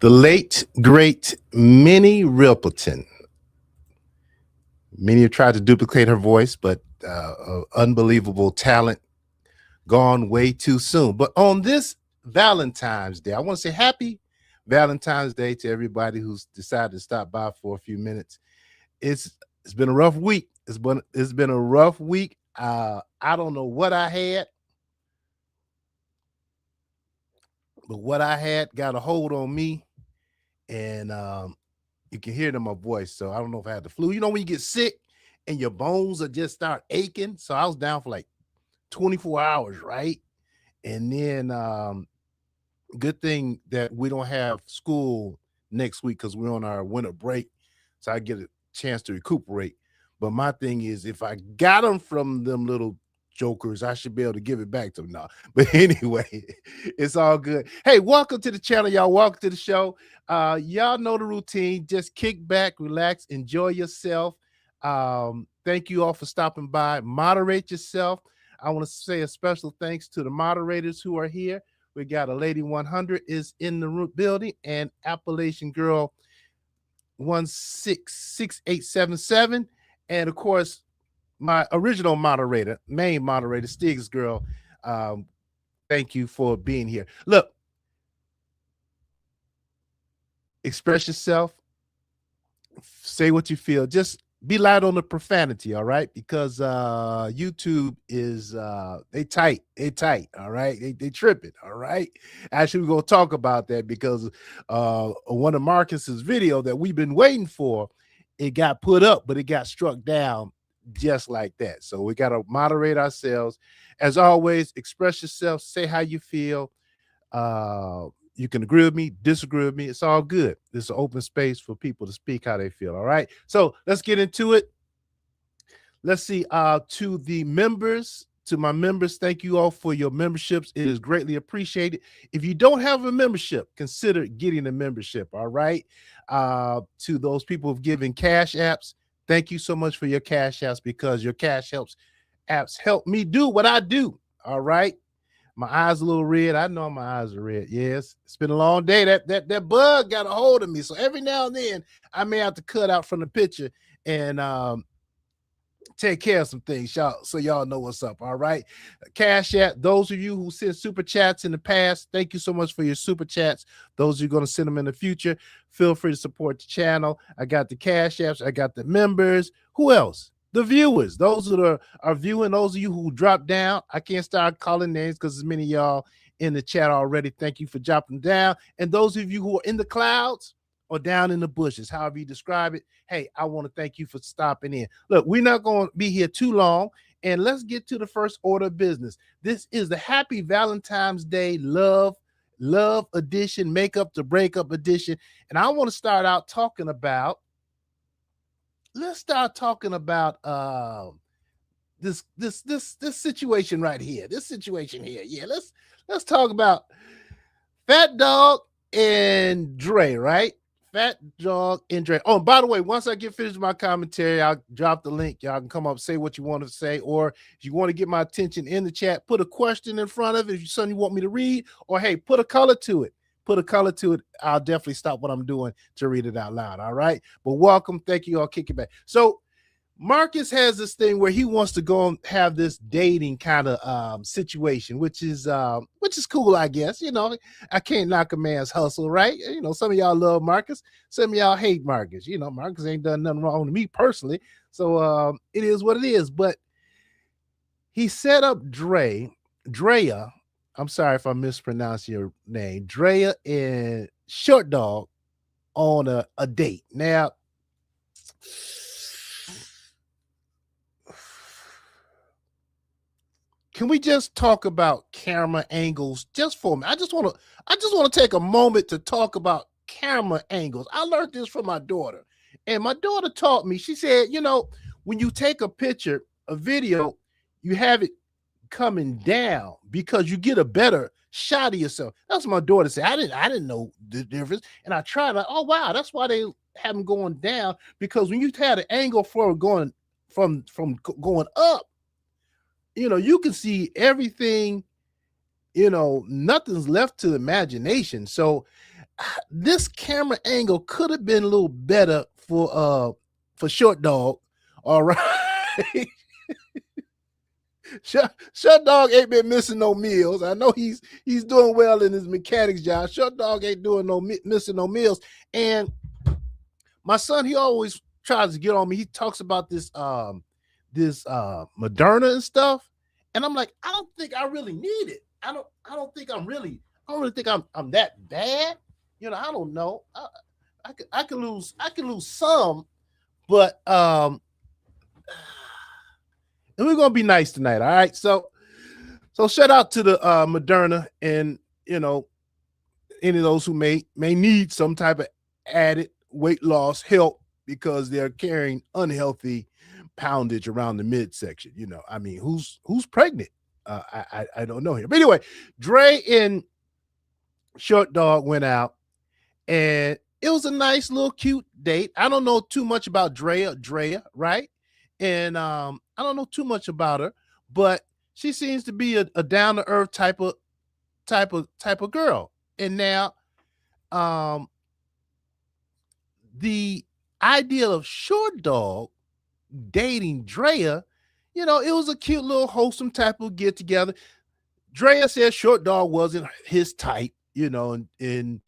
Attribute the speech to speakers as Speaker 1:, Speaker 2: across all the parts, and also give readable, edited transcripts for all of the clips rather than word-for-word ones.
Speaker 1: The late, great Minnie Riperton. Many have tried to duplicate her voice, but unbelievable talent gone way too soon. But on this Valentine's Day, I want to say happy Valentine's Day to everybody who's decided to stop by for a few minutes. It's been a rough week. It's been a rough week. I don't know what I had, but what I had got a hold on me, and you can hear it in my voice. So I don't know if I had the flu. You know when you get sick and your bones are just start aching. So I was down for like 24 hours, right? And then good thing that we don't have school next week because we're on our winter break, so I get a chance to recuperate. But my thing is, if I got them from them little jokers, I should be able to give it back to them now. But anyway, it's all good. Hey, welcome to the channel, y'all. Welcome to the show. Y'all know the routine. Just kick back, relax, enjoy yourself. Thank you all for stopping by. Moderate yourself. I want to say a special thanks to the moderators who are here. We got a Lady 100 is in the building, and Appalachian Girl 166877, and of course my original moderator, main moderator, Stiggs Girl. Thank you for being here. Look, express yourself, say what you feel. Just be light on the profanity, all right? Because YouTube is they tight, all right? They tripping, all right? Actually, we're gonna talk about that because one of Marcus's video that we've been waiting for, it got put up, but it got struck down just like that. So we got to moderate ourselves. As always, express yourself, say how you feel. You can agree with me, disagree with me. It's all good. This is an open space for people to speak how they feel. All right. So let's get into it. Let's see. To the members, to my members, thank you all for your memberships. It is greatly appreciated. If you don't have a membership, consider getting a membership. All right. To those people who've given cash apps, thank you so much for your cash apps, because your cash apps help me do what I do. All right. My eyes a little red. I know my eyes are red. Yes, it's been a long day. That bug got a hold of me. So every now and then I may have to cut out from the picture and take care of some things, y'all, so y'all know what's up. All right. Cash App. Those of you who sent super chats in the past, thank you so much for your super chats. Those of you going to send them in the future, feel free to support the channel. I got the Cash Apps. I got the members. Who else? The viewers, those that are viewing, those of you who dropped down. I can't start calling names because there's many of y'all in the chat already. Thank you for dropping down. And those of you who are in the clouds or down in the bushes, however you describe it, hey, I want to thank you for stopping in. Look, we're not going to be here too long, and let's get to the first order of business. This is the Happy Valentine's Day Love edition, makeup to breakup edition, and I want to start out talking about. Let's start talking about this situation right here. This situation here. Yeah, let's talk about Fat Dog and Dre, right? Fat Dog and Dre. Oh, by the way, once I get finished with my commentary, I'll drop the link. Y'all can come up, say what you want to say, or if you want to get my attention in the chat, put a question in front of it if it's something you want me to read, or hey, put a color to it. Put a color to it. I'll definitely stop what I'm doing to read it out loud. All right. But welcome. Thank you all. Kick it back. So Marcus has this thing where he wants to go and have this dating kind of situation, which is cool, I guess. You know, I can't knock a man's hustle, right? You know, some of y'all love Marcus, some of y'all hate Marcus. You know, Marcus ain't done nothing wrong to me personally. So it is what it is. But he set up Drea. I'm sorry if I mispronounce your name, Drea and Short Dog on a date. Now, can we just talk about camera angles just for me? I just want to take a moment to talk about camera angles. I learned this from my daughter, and my daughter taught me. She said, you know, when you take a picture, a video, you have it coming down because you get a better shot of yourself. That's what my daughter said. I didn't know the difference, and I tried. Like, oh wow, that's why they have them going down, because when you had an angle for going from going up, you know, you can see everything. You know, nothing's left to imagination. So this camera angle could have been a little better for Short Dog. All right. Short Dog ain't been missing no meals. I know he's doing well in his mechanics job. Short Dog ain't doing missing no meals. And my son, he always tries to get on me. He talks about this Moderna and stuff. And I'm like, I don't think I really need it. I don't really think I'm that bad. You know, I don't know. I could lose some, but and we're gonna be nice tonight, all right? So shout out to the Moderna, and you know, any of those who may need some type of added weight loss help because they're carrying unhealthy poundage around the midsection. You know, I mean, who's pregnant? I don't know here. But anyway, Dre and Short Dog went out, and it was a nice little cute date. I don't know too much about Drea, right? And I don't know too much about her, but she seems to be a down to earth type of girl. And now, the idea of Short Dog dating Drea, you know, it was a cute little wholesome type of get together. Drea said Short Dog wasn't his type, you know, and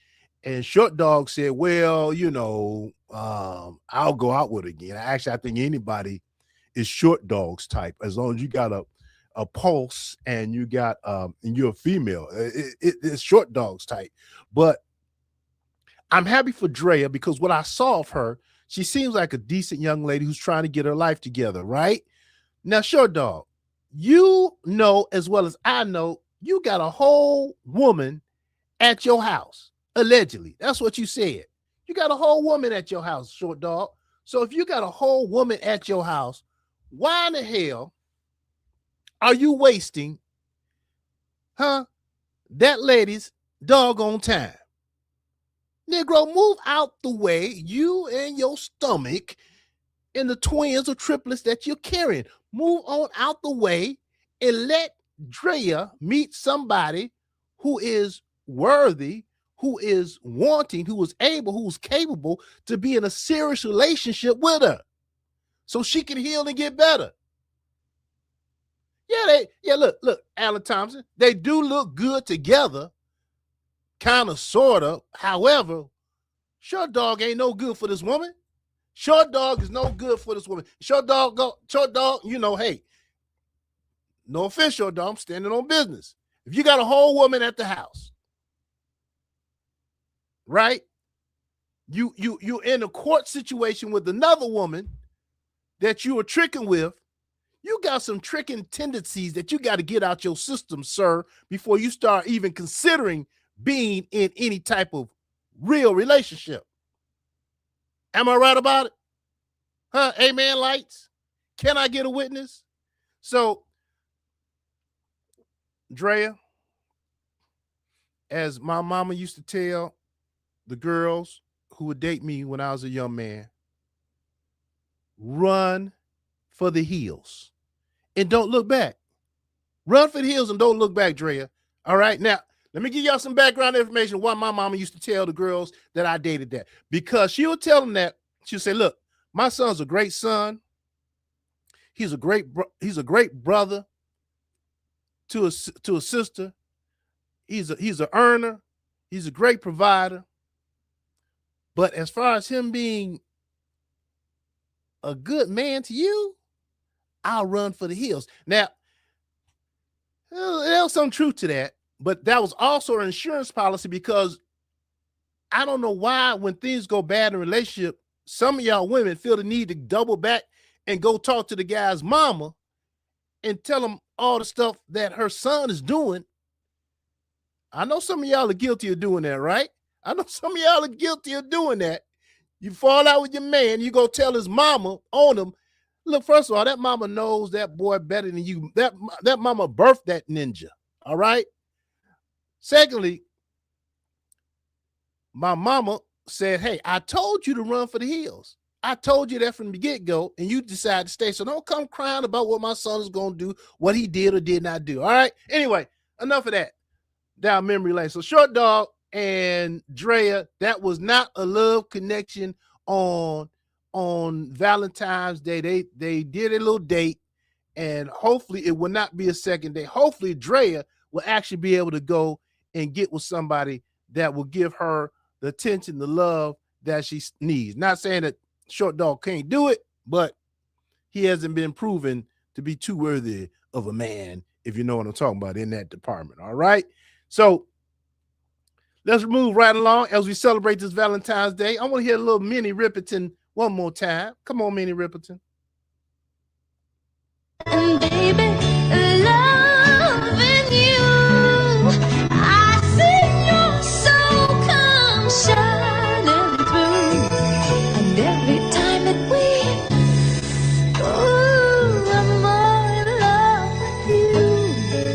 Speaker 1: Short Dog said, well, you know, I'll go out with her again. Actually, I think anybody is Short Dog's type as long as you got a pulse and you got and you're a female. It's Short Dog's type. But I'm happy for Drea because what I saw of her, she seems like a decent young lady who's trying to get her life together, right? Now, Short Dog, you know as well as I know, you got a whole woman at your house, allegedly. That's what you said. You got a whole woman at your house, Short Dog. So if you got a whole woman at your house, why in the hell are you wasting, that lady's doggone time? Negro, move out the way, you and your stomach and the twins or triplets that you're carrying. Move on out the way and let Drea meet somebody who is worthy, who is wanting, who is able, who's capable to be in a serious relationship with her so she can heal and get better. Yeah, look, Alan Thompson, they do look good together, kind of, sort of. However, Short Dog ain't no good for this woman. Short Dog is no good for this woman. Short Dog, you know, hey, no offense, Short Dog, I'm standing on business. If you got a whole woman at the house, right? You in a court situation with another woman that you are tricking with. You got some tricking tendencies that you got to get out your system, sir, before you start even considering being in any type of real relationship. Am I right about it? Amen, lights? Can I get a witness? So, Drea, as my mama used to tell the girls who would date me when I was a young man, run for the hills and don't look back. Run for the hills and don't look back, Drea. All right. Now, let me give y'all some background information why my mama used to tell the girls that I dated that. Because she would tell them that. She'll say, look, my son's a great son. He's a great brother to a sister. He's an earner. He's a great provider. But as far as him being a good man to you, I'll run for the hills. Now, there's some truth to that, but that was also an insurance policy because I don't know why when things go bad in a relationship, some of y'all women feel the need to double back and go talk to the guy's mama and tell him all the stuff that her son is doing. I know some of y'all are guilty of doing that, right? I know some of y'all are guilty of doing that. You fall out with your man, you go tell his mama on him. Look, first of all, that mama knows that boy better than you. That mama birthed that ninja, all right? Secondly, my mama said, hey, I told you to run for the hills. I told you that from the get-go, and you decided to stay. So don't come crying about what my son is going to do, what he did or did not do, all right? Anyway, enough of that. Down memory lane. So Short Dog, and Drea, that was not a love connection on Valentine's Day. They did a little date, and hopefully it will not be a second date. Hopefully Drea will actually be able to go and get with somebody that will give her the attention, the love that she needs. Not saying that Short Dog can't do it, but he hasn't been proven to be too worthy of a man, if you know what I'm talking about, in that department. All right. So let's move right along as we celebrate this Valentine's Day. I want to hear a little Minnie Riperton one more time. Come on, Minnie Riperton.
Speaker 2: And baby, loving you, I see your soul come shining through. And every time that I'm more in love with you.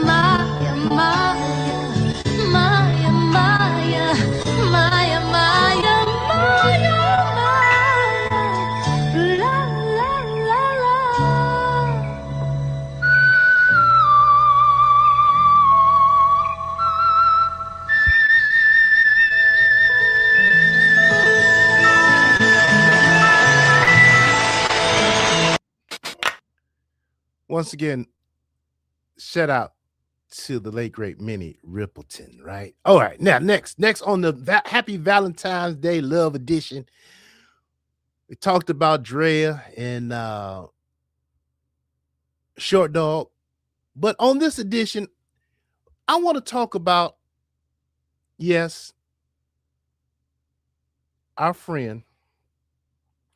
Speaker 2: Maya, Maya, Maya, Maya, Maya, Maya, Maya, Maya, la, la, la, la.
Speaker 1: Once again, shout out to the late great Minnie Riperton, right? All right, now next on the Happy Valentine's Day Love Edition, we talked about Drea and Short Dog, but on this edition, I want to talk about, yes, our friend.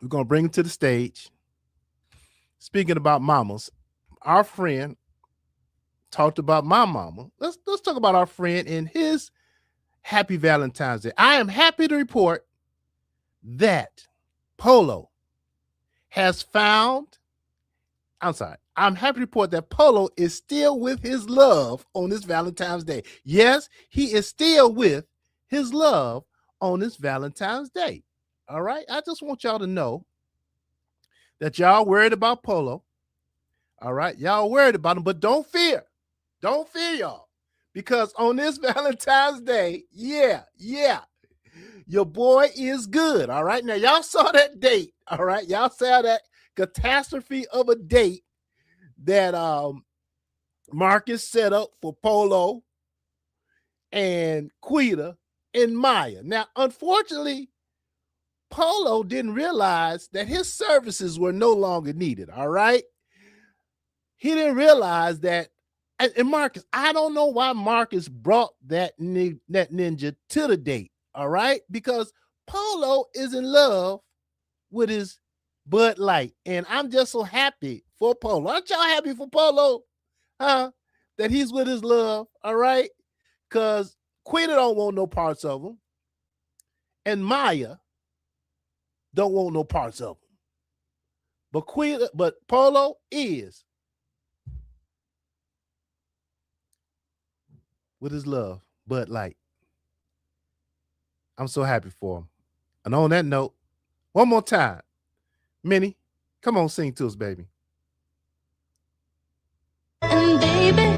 Speaker 1: We're gonna bring him to the stage. Speaking about mamas, our friend talked about my mama. Let's talk about our friend and his Happy Valentine's Day. I am happy to report that Polo has found, I'm happy to report that Polo is still with his love on this Valentine's Day. Yes, he is still with his love on this Valentine's Day. All right. I just want y'all to know that y'all worried about Polo. All right. Y'all worried about him, but don't fear. Don't fear, y'all. Because on this Valentine's Day, yeah, your boy is good. All right. Now, y'all saw that date. All right. Y'all saw that catastrophe of a date that Marcus set up for Polo and Quita and Maya. Now, unfortunately, Polo didn't realize that his services were no longer needed. All right. He didn't realize that. And Marcus, I don't know why Marcus brought that ninja to the date. All right. Because Polo is in love with his Bud Light. And I'm just so happy for Polo. Aren't y'all happy for Polo? Huh? That he's with his love. All right. Because Quita don't want no parts of him. And Maya don't want no parts of him. But Polo is with his love, Bud Light. I'm so happy for him. And on that note, one more time, Minnie, come on, sing to us, baby.
Speaker 2: And baby,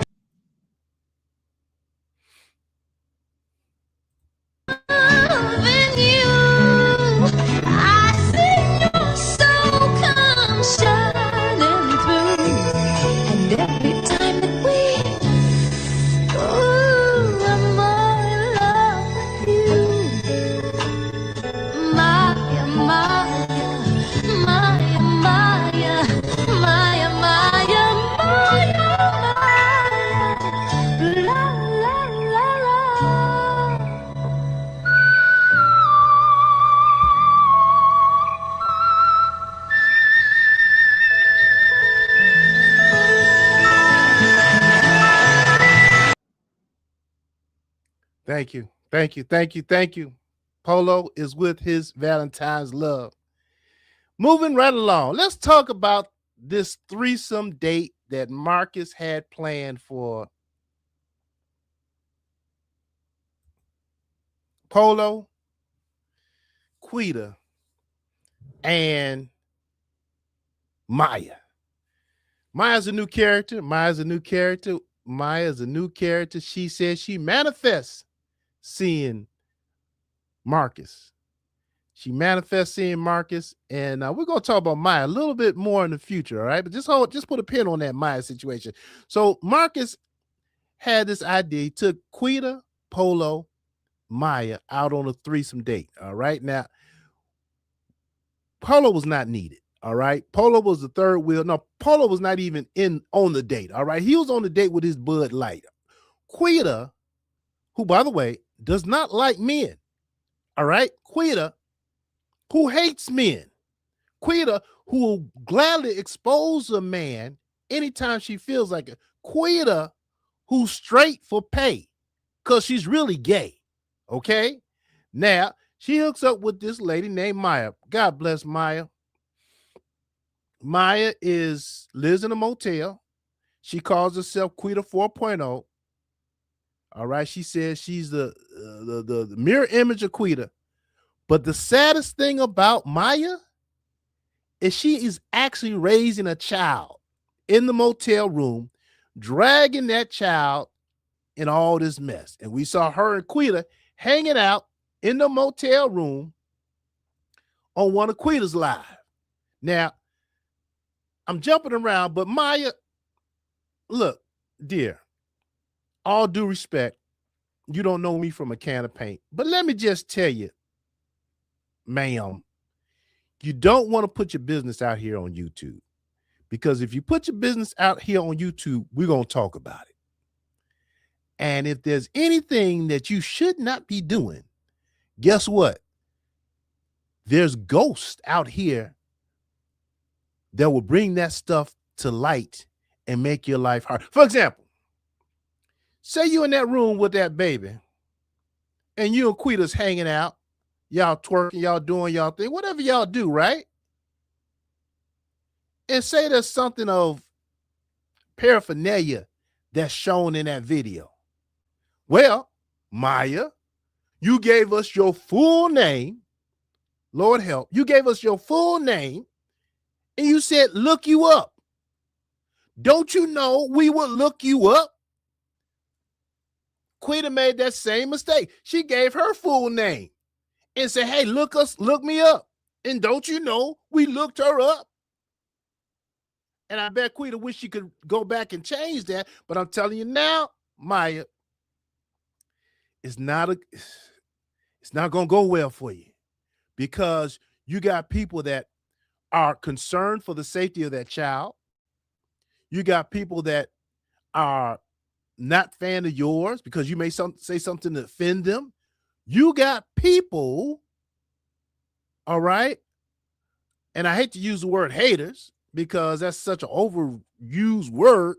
Speaker 2: loving you, I see your soul come shining through. And every time that I'm more in love with you. Maya, Maya, Maya, Maya, Maya, Maya, Maya, Maya, la, la, la, la.
Speaker 1: Thank you. Thank you. Thank you. Thank you. Polo is with his Valentine's love. Moving right along, let's talk about this threesome date that Marcus had planned for Polo, Quita, and Maya. Maya's a new character. She says she manifests seeing Marcus. She manifests seeing Marcus, and we're gonna talk about Maya a little bit more in the future, all right? But just put a pin on that Maya situation. So Marcus had this idea. He took Quita, Polo, Maya out on a threesome date. All right. Now, Polo was not needed. All right. Polo was the third wheel. No, Polo was not even in on the date. All right. He was on the date with his Bud Light. Quita, who, by the way, does not like men. All right. Quita, who hates men. Quita, who will gladly expose a man anytime she feels like it. Quita, who's straight for pay because she's really gay. Okay. Now, she hooks up with this lady named Maya. God bless Maya. Maya lives in a motel. She calls herself Quita 4.0. All right. She says she's the mirror image of Quita. But the saddest thing about Maya is she is actually raising a child in the motel room, dragging that child in all this mess. And we saw her and Quita hanging out in the motel room on one of Quita's live. Now, I'm jumping around, but Maya, look, dear, all due respect, you don't know me from a can of paint, but let me just tell you, ma'am, you don't want to put your business out here on YouTube, because if you put your business out here on YouTube, we're going to talk about it. And if there's anything that you should not be doing, guess what? There's ghosts out here that will bring that stuff to light and make your life hard. For example, say you in that room with that baby and you and Quita's hanging out, y'all twerking, y'all doing y'all thing, whatever y'all do, right? And say there's something of paraphernalia that's shown in that video. Well, Maya, you gave us your full name. Lord help. You gave us your full name and you said, look you up. Don't you know we would look you up? Quita made that same mistake. She gave her full name and said, hey, look me up. And don't you know we looked her up? And I bet Quita wish she could go back and change that. But I'm telling you now, Maya, it's not going to go well for you, because you got people that are concerned for the safety of that child. You got people that are not fan of yours because you may say something to offend them. You got people, all right, and I hate to use the word haters because that's such an overused word.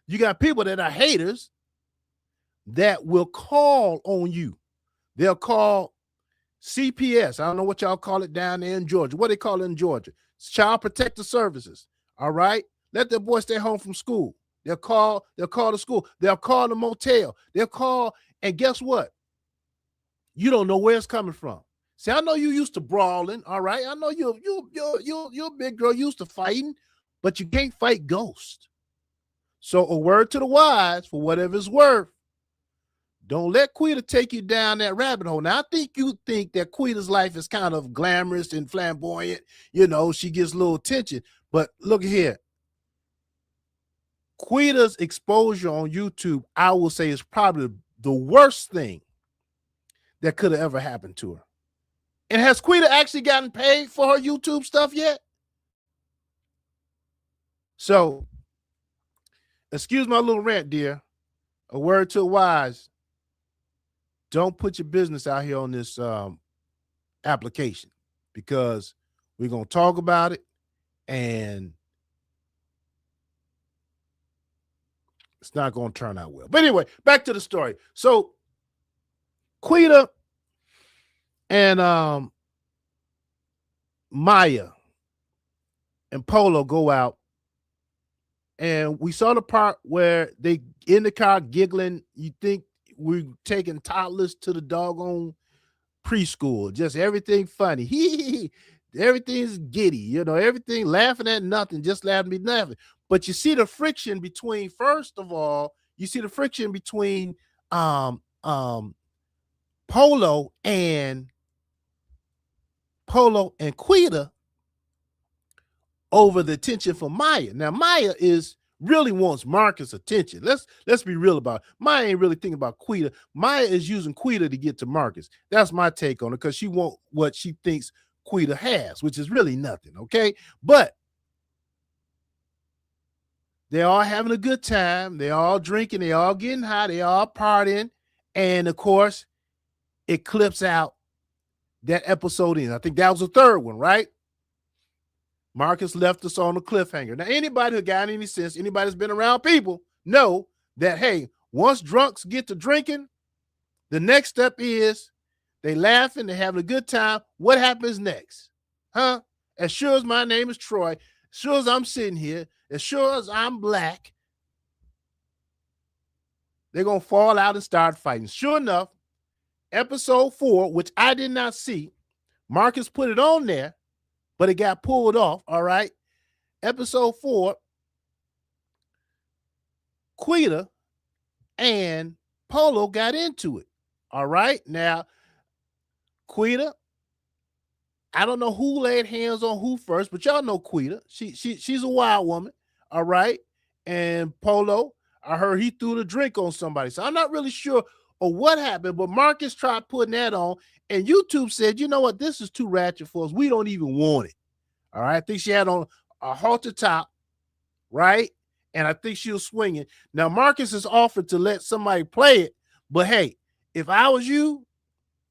Speaker 1: You got people that are haters that will call on you. They'll call CPS. I don't know what y'all call it down there in Georgia. What they call it in Georgia? It's Child Protective Services. All right. Let their boy stay home from school. They'll call the school. They'll call the motel. They'll call, and guess what? You don't know where it's coming from. See, I know you used to brawling. All right. I know you're a big girl used to fighting, but you can't fight ghosts. So a word to the wise, for whatever it's worth, don't let Quita take you down that rabbit hole. Now, I think you think that Quita's life is kind of glamorous and flamboyant. You know, she gets a little attention. But look here. Quita's exposure on YouTube, I will say, is probably the worst thing that could have ever happened to her. And has Quita actually gotten paid for her YouTube stuff yet? So, excuse my little rant, dear. A word to the wise. Don't put your business out here on this application, because we're going to talk about it and it's not going to turn out well. But anyway, back to the story. So Quita and Maya and Polo go out, and we saw the part where they in the car giggling. You think we're taking toddlers to the doggone preschool. Just everything funny. Everything's giddy, you know, everything laughing at nothing, just laughing. But you see the friction between, first of all, you see the friction between Polo and Quita over the attention for Maya. Now Maya really wants Marcus' attention. Let's be real about it. Maya ain't really thinking about Quita. Maya is using Quita to get to Marcus. That's my take on it, because she wants what she thinks Quita has, which is really nothing. Okay, but they're all having a good time. They're all drinking. They're all getting high. They're all partying, and of course, it clips out that episode in. I think that was the third one, right? Marcus left us on a cliffhanger. Now, anybody who got any sense, anybody that's been around people, know that, hey, once drunks get to drinking, the next step is they laughing, they having a good time. What happens next? Huh? As sure as my name is Troy, as sure as I'm sitting here, as sure as I'm black, they're going to fall out and start fighting. Sure enough, episode 4, which I did not see, Marcus put it on there, but it got pulled off, all right? Episode 4, Quita and Polo got into it, all right? Now, Quita, I don't know who laid hands on who first, but y'all know Quita. She's a wild woman, all right? And Polo, I heard he threw the drink on somebody. So I'm not really sure of what happened, but Marcus tried putting that on, and YouTube said, you know what, this is too ratchet for us. We don't even want it. All right. I think she had on a halter top, right? And I think she was swinging. Now, Marcus has offered to let somebody play it, but hey, if I was you,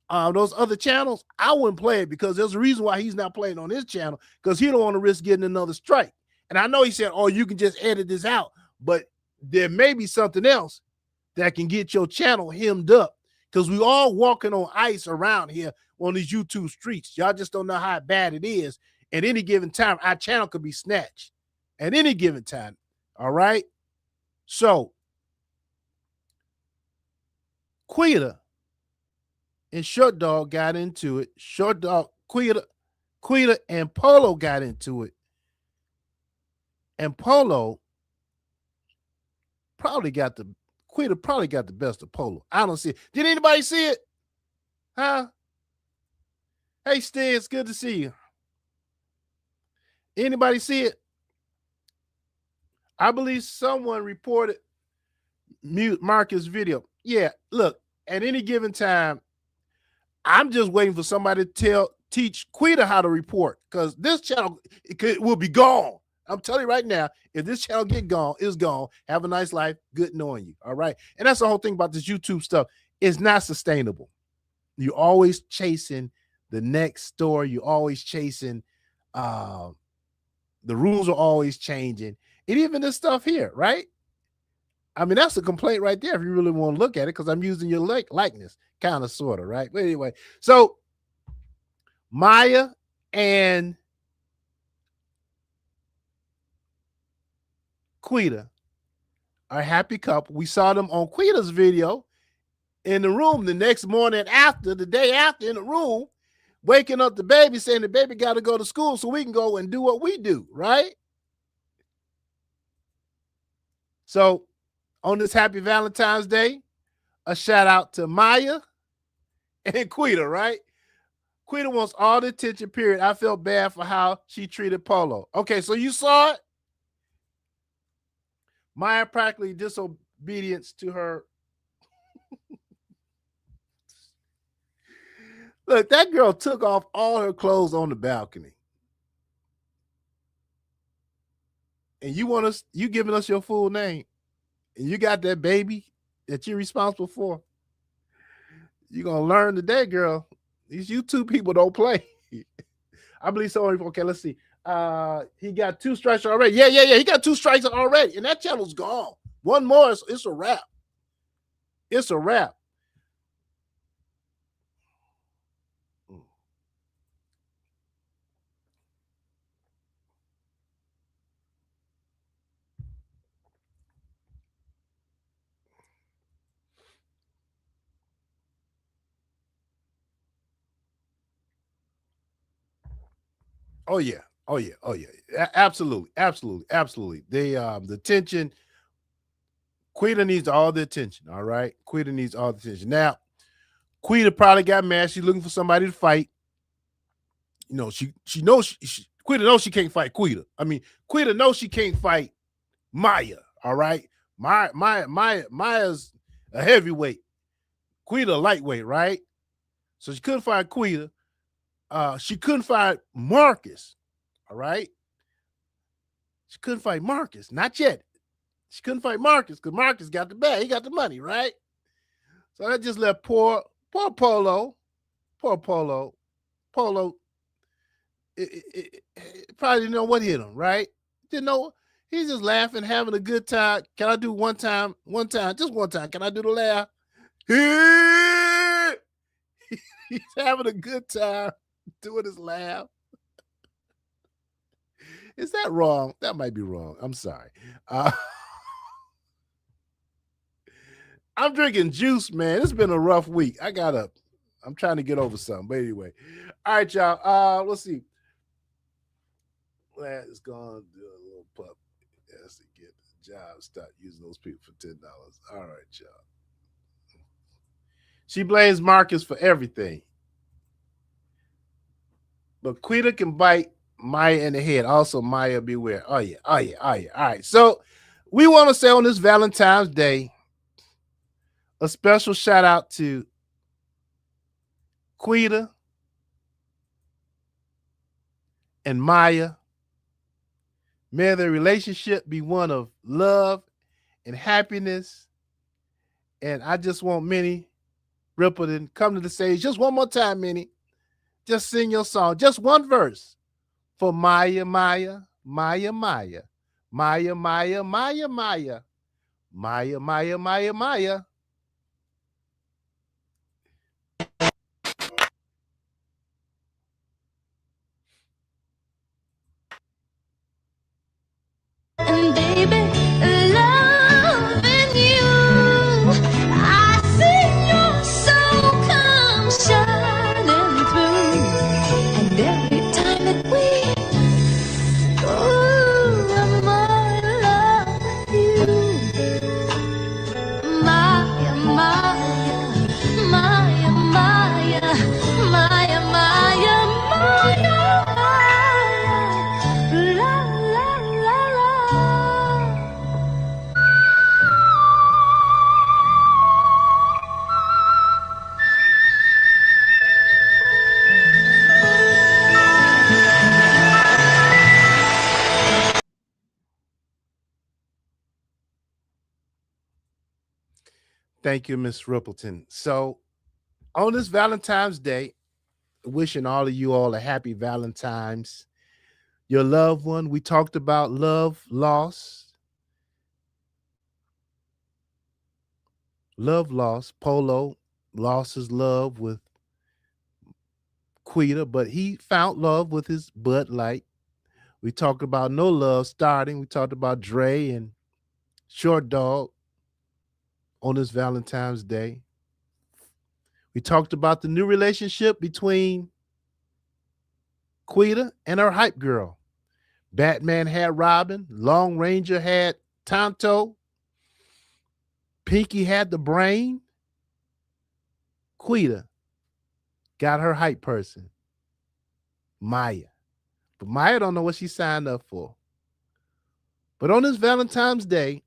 Speaker 1: those other channels, I wouldn't play it, because there's a reason why he's not playing on his channel, because he don't want to risk getting another strike. And I know he said, oh, you can just edit this out, but there may be something else that can get your channel hemmed up, because we all walking on ice around here on these YouTube streets. Y'all just don't know how bad it is. At any given time, our channel could be snatched at any given time. All right. So Quita and Short Dog got into it. Short Dog, Quita and Polo got into it. And Polo Quita probably got the best of Polo. I don't see it. Did anybody see it? Huh? Hey, Stan, it's good to see you. Anybody see it? I believe someone reported Marcus' video. Yeah, look, at any given time, I'm just waiting for somebody to teach Quita how to report, because this channel will be gone. I'm telling you right now, if this channel is gone. Have a nice life. Good knowing you. All right. And that's the whole thing about this YouTube stuff. It's not sustainable. You're always chasing the next story. You're always chasing the rules are always changing. And even this stuff here, right? I mean, that's a complaint right there if you really want to look at it, because I'm using your likeness, kind of, sort of, right? But anyway, so Maya and Quita are a happy couple. We saw them on Quita's video in the room the next morning the day after, in the room, waking up the baby, saying the baby got to go to school so we can go and do what we do, right? So on this happy Valentine's Day, a shout out to Maya and Quita, right? Quita wants all the attention, period. I felt bad for how she treated Polo. Okay, so you saw it? Maya practically disobedience to her. Look, that girl took off all her clothes on the balcony. And you giving us your full name, and you got that baby that you're responsible for. You're going to learn today, girl. These YouTube people don't play. I believe so. Okay, let's see. He got 2 strikes already. Yeah. He got 2 strikes already, and that channel's gone. One more, it's a wrap. It's a wrap. Oh yeah. Absolutely. The tension. Quita needs all the attention. All right. Quita needs all the attention. Now, Quita probably got mad. She's looking for somebody to fight. You know, she knows Quita knows she can't fight Quita. I mean, Quita knows she can't fight Maya. All right, Maya's a heavyweight. Quita a lightweight, right? So she couldn't fight Quita. She couldn't fight Marcus. All right, she couldn't fight Marcus. Not yet. She couldn't fight Marcus because Marcus got the bag. He got the money, right? So that just left poor Polo. Poor Polo. Polo probably didn't know what hit him, right? Didn't know. He's just laughing, having a good time. Can I do one time? One time, just one time. Can I do the laugh? He's having a good time doing his laugh. Is that wrong? That might be wrong. I'm sorry. I'm drinking juice, man. It's been a rough week. I'm trying to get over something. But anyway. All right, y'all. Let's see. Let's go on do a little pup. Yes, to get the job. Start using those people for $10. All right, y'all. She blames Marcus for everything. But Quita can bite Maya in the head. Also, Maya, beware. Oh, yeah. All right. So we want to say on this Valentine's Day, a special shout out to Quita and Maya. May their relationship be one of love and happiness. And I just want Minnie Rippleton come to the stage just one more time, Minnie. Just sing your song, just one verse for Maya, Maya, Maya, Maya, Maya, Maya, Maya, Maya, Maya, Maya, Maya, Maya.
Speaker 2: And baby, loving you, I see your soul come shining through. And every time that we, I'm in love with you. Maya, Maya, Maya, Maya, Maya, Maya, Maya, Maya, la, la, la, la.
Speaker 1: Thank you, Miss Rippleton. So on this Valentine's Day, wishing all of you all a happy Valentine's. Your loved one, we talked about love lost. Love lost. Polo lost his love with Quita, but he found love with his Bud Light. We talked about no love starting. We talked about Dre and Short Dog on this Valentine's Day. We talked about the new relationship between Quita and her hype girl. Batman had Robin. Long Ranger had Tonto. Pinky had the brain. Quita got her hype person, Maya. But Maya don't know what she signed up for. But on this Valentine's Day,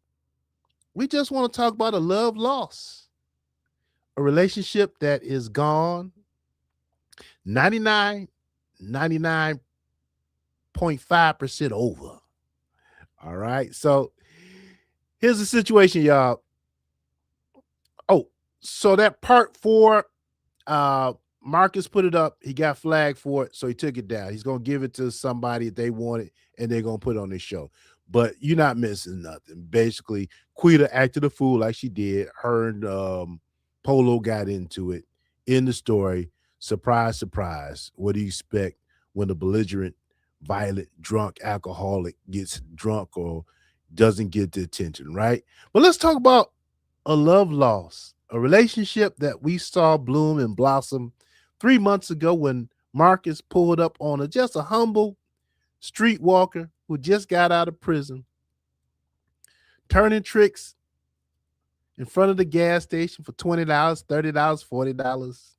Speaker 1: we just want to talk about a love loss, a relationship that is gone 99.5% over. All right. So here's the situation, y'all. Oh, so that part 4, Marcus put it up. He got flagged for it, so he took it down. He's gonna give it to somebody they wanted, and they're gonna put it on their show. But you're not missing nothing. Basically, Quita acted a fool like she did. Her and Polo got into it in the story. Surprise, surprise. What do you expect when a belligerent, violent, drunk alcoholic gets drunk or doesn't get the attention, right? But let's talk about a love loss, a relationship that we saw bloom and blossom 3 months ago when Marcus pulled up on just a humble streetwalker who just got out of prison, turning tricks in front of the gas station for $20, $30, $40.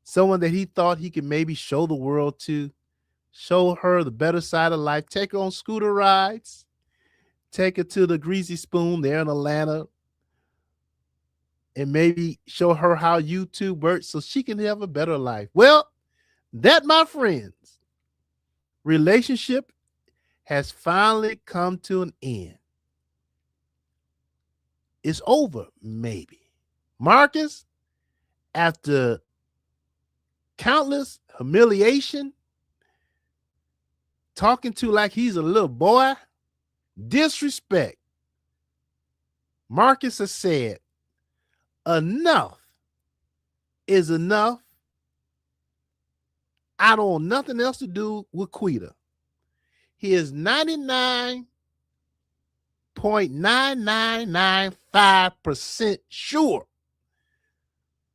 Speaker 1: Someone that he thought he could maybe show the world to, show her the better side of life, take her on scooter rides, take her to the Greasy Spoon there in Atlanta, and maybe show her how YouTube works so she can have a better life. Well, that, my friends, relationship has finally come to an end. It's over, maybe. Marcus, after countless humiliation, talking to like he's a little boy, disrespect, Marcus has said, enough is enough. I don't want nothing else to do with Quita. He is 99.9995% sure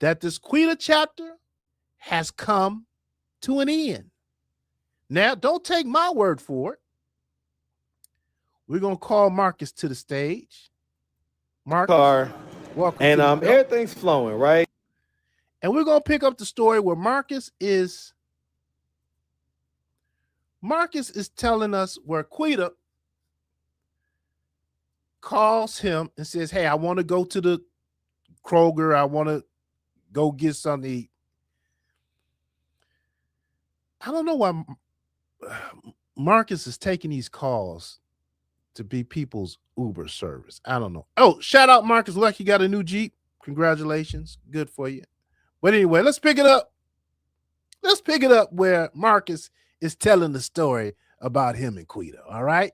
Speaker 1: that this Quita chapter has come to an end. Now, don't take my word for it. We're going to call Marcus to the stage. Marcus, welcome.
Speaker 3: And everything's flowing, right?
Speaker 1: And we're going to pick up the story where Marcus is telling us where Quita calls him and says, hey, I want to go to the Kroger. I want to go get something to eat. I don't know why Marcus is taking these calls to be people's Uber service. I don't know. Oh, shout out Marcus. Luck, you got a new Jeep. Congratulations. Good for you. But anyway, let's pick it up. Let's pick it up where Marcus is telling the story about him and Quita. All right.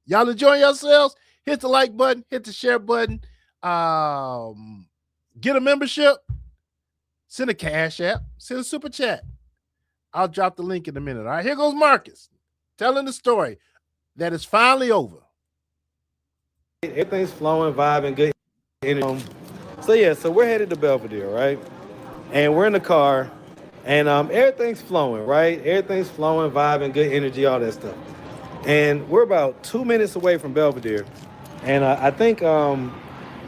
Speaker 1: Y'all enjoying yourselves? Hit the like button, hit the share button, get a membership, send a cash app, send a super chat. I'll drop the link in a minute. All right. Here goes Marcus telling the story that is finally over.
Speaker 3: Everything's flowing, vibing, good energy. So we're headed to Belvedere, right? And we're in the car, and everything's flowing, right? Everything's flowing, vibing, good energy, all that stuff. And we're about 2 minutes away from Belvedere, and I think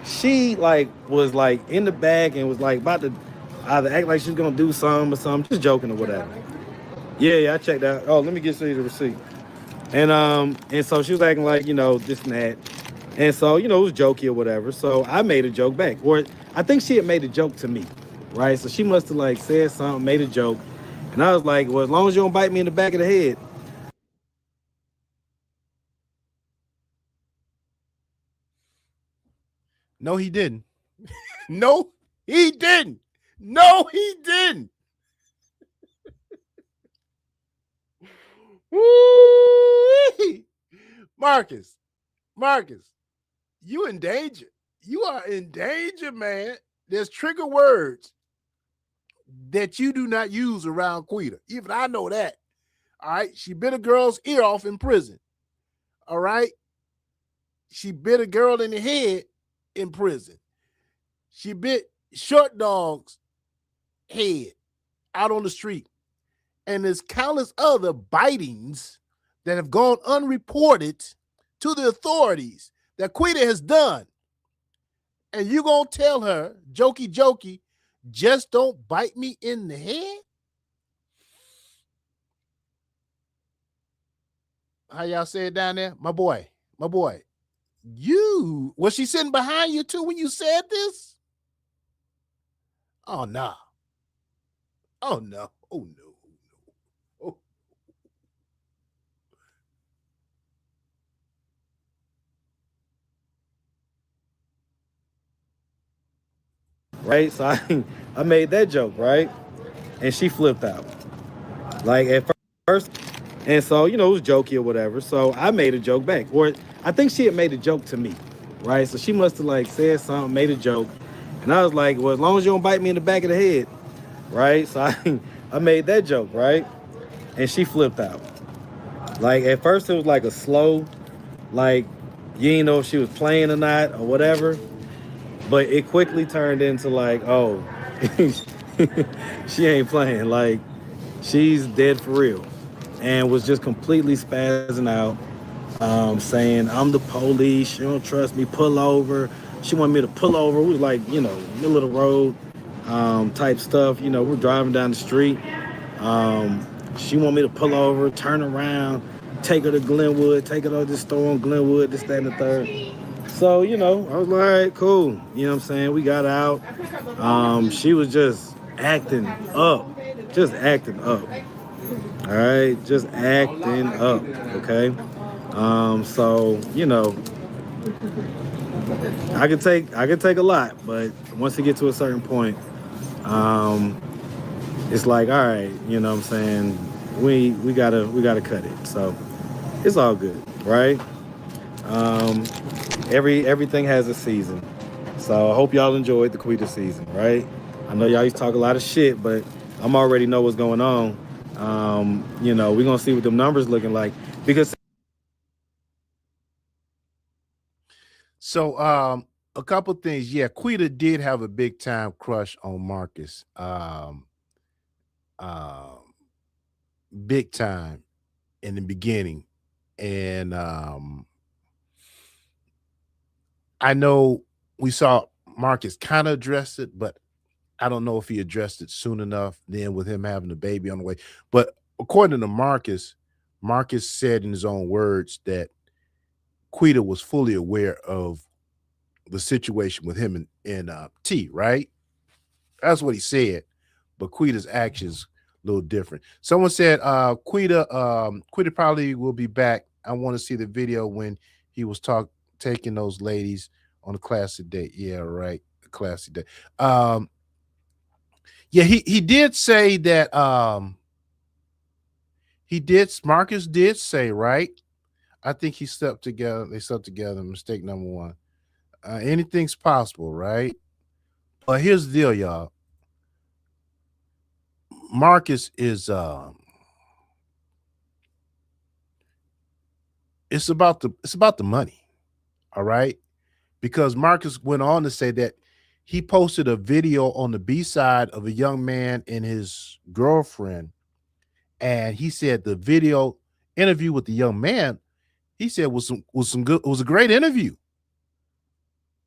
Speaker 3: she was in the bag and was about to either act like she's gonna do something or something, just joking or whatever. Yeah, I checked out. Oh, let me get you the receipt. And so she was acting like, this and that. And so, it was jokey or whatever. So I made a joke back. Or I think she had made a joke to me, right? So she must have said something, made a joke. And I was like, well, as long as you don't bite me in the back of the head.
Speaker 1: No, he didn't. No, he didn't. No, he didn't. Marcus, you in danger. You are in danger, man. There's trigger words that you do not use around Quita. Even I know that. All right. She bit a girl's ear off in prison. All right. She bit a girl in the head in prison. She bit Short Dog's head out on the street. And there's countless other bitings that have gone unreported to the authorities that Quita has done. And you gonna tell her, jokey, just don't bite me in the head? How y'all say it down there? My boy. Was she sitting behind you too when you said this? Oh, no. Oh, no. Oh, no. Oh.
Speaker 3: Right? So I made that joke, right? And she flipped out. At first. And so, it was jokey or whatever. So I made a joke back. Or I think she had made a joke to me, right? So she must have said something, made a joke. And I was like, well, as long as you don't bite me in the back of the head, right? So I made that joke, right? And she flipped out. At first it was a slow, you didn't know if she was playing or not or whatever. But it quickly turned into oh, she ain't playing. She's dead for real. And was just completely spazzing out. saying I'm the police. She don't trust me. Pull over. She wanted me to pull over. We was like, middle of the road, type stuff. We're driving down the street. She want me to pull over, turn around, take her to Glenwood, take her to the store in Glenwood, this, that, and the third. So, I was like, all right, cool. You know what I'm saying? We got out. She was just acting up. Just acting up. All right, just acting up. Okay. So, I could take a lot, but once you get to a certain point, um, it's like, all right, what I'm saying, we gotta cut it. So it's all good, right? Um, everything has a season. So I hope y'all enjoyed the Quita season, right? I know y'all used to talk a lot of shit, but I'm already know what's going on. We're gonna see what them numbers looking like because
Speaker 1: So a couple things. Yeah, Quita did have a big time crush on Marcus. Um big time in the beginning. And I know we saw Marcus kind of address it, but I don't know if he addressed it soon enough then with him having a baby on the way. But according to Marcus, Marcus said in his own words that Quita was fully aware of the situation with him and T, right? That's what he said. But Quita's actions a little different. Someone said Quita probably will be back. I want to see the video when he was taking those ladies on a classic date. Yeah, right. A classic date. Yeah, he did say that Marcus did say, right? I think they slept together. Mistake number one. Anything's possible, right? But here's the deal, y'all. Marcus is it's about the money, all right? Because Marcus went on to say that he posted a video on the B side of a young man and his girlfriend, and he said the video interview with the young man, he said was some good, was a great interview.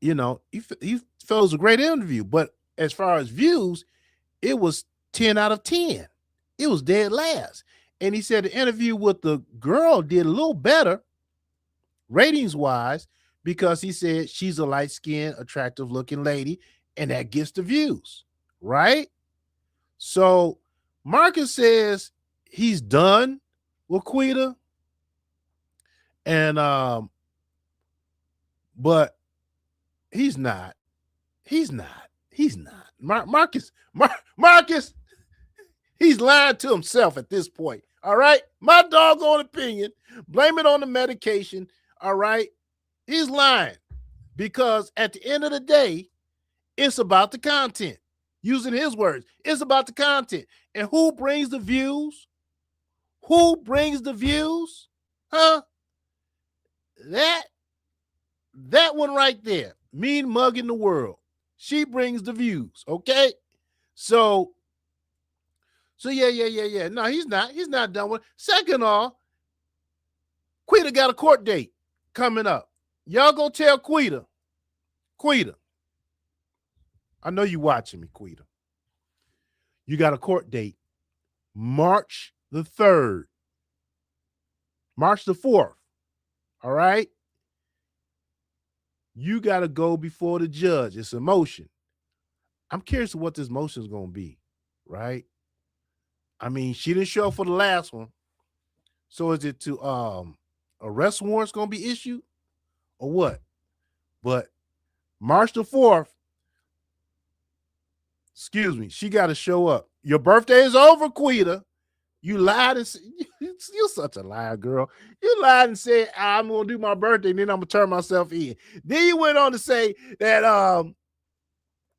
Speaker 1: He felt it was a great interview, but as far as views, it was 10 out of 10. It was dead last. And he said the interview with the girl did a little better ratings wise because he said she's a light skinned, attractive looking lady, and that gets the views, right? So Marcus says he's done with Quita, and but he's not. He's not. He's not. Marcus, he's lying to himself at this point. All right. My doggone opinion. Blame it on the medication. All right. He's lying because at the end of the day, it's about the content. Using his words, it's about the content. And who brings the views? Who brings the views? Huh? That one right there. Mean mug in the world. She brings the views. Okay. So yeah. No, he's not. He's not done with it. Second off, Quita got a court date coming up. Y'all gonna tell Quita, I know you watching me, Quita. You got a court date March the 3rd, March the 4th. All right. You got to go before the judge. It's a motion. I'm curious what this motion is going to be, right? I mean, she didn't show up for the last one. So is it to arrest warrants going to be issued or what? But March the 4th, excuse me, she got to show up. Your birthday is over, Quita. You lied and you're such a liar, girl. You lied and said, I'm going to do my birthday and then I'm going to turn myself in. Then you went on to say that,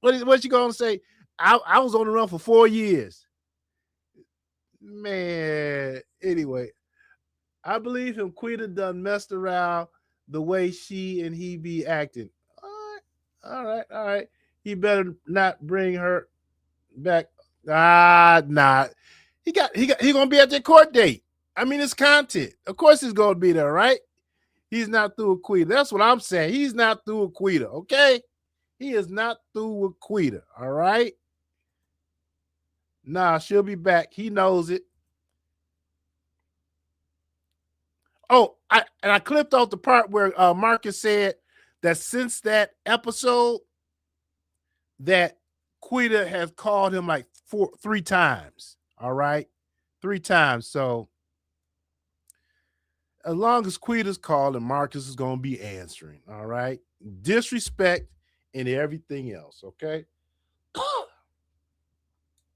Speaker 1: what you going to say? I was on the run for 4 years. Man, anyway, I believe him. Quita done messed around the way she and he be acting. All right. He better not bring her back. Nah. He gonna be at the court date. I mean, it's content. Of course, he's gonna be there, right? He's not through with Quita. That's what I'm saying. He's not through with Quita, okay? He is not through with Quita, all right? Nah, she'll be back. He knows it. Oh, I clipped off the part where Marcus said that since that episode that Quita has called him like 3 times, all right? 3 times. So as long as Quita's calling, Marcus is going to be answering, all right? Disrespect and everything else, okay?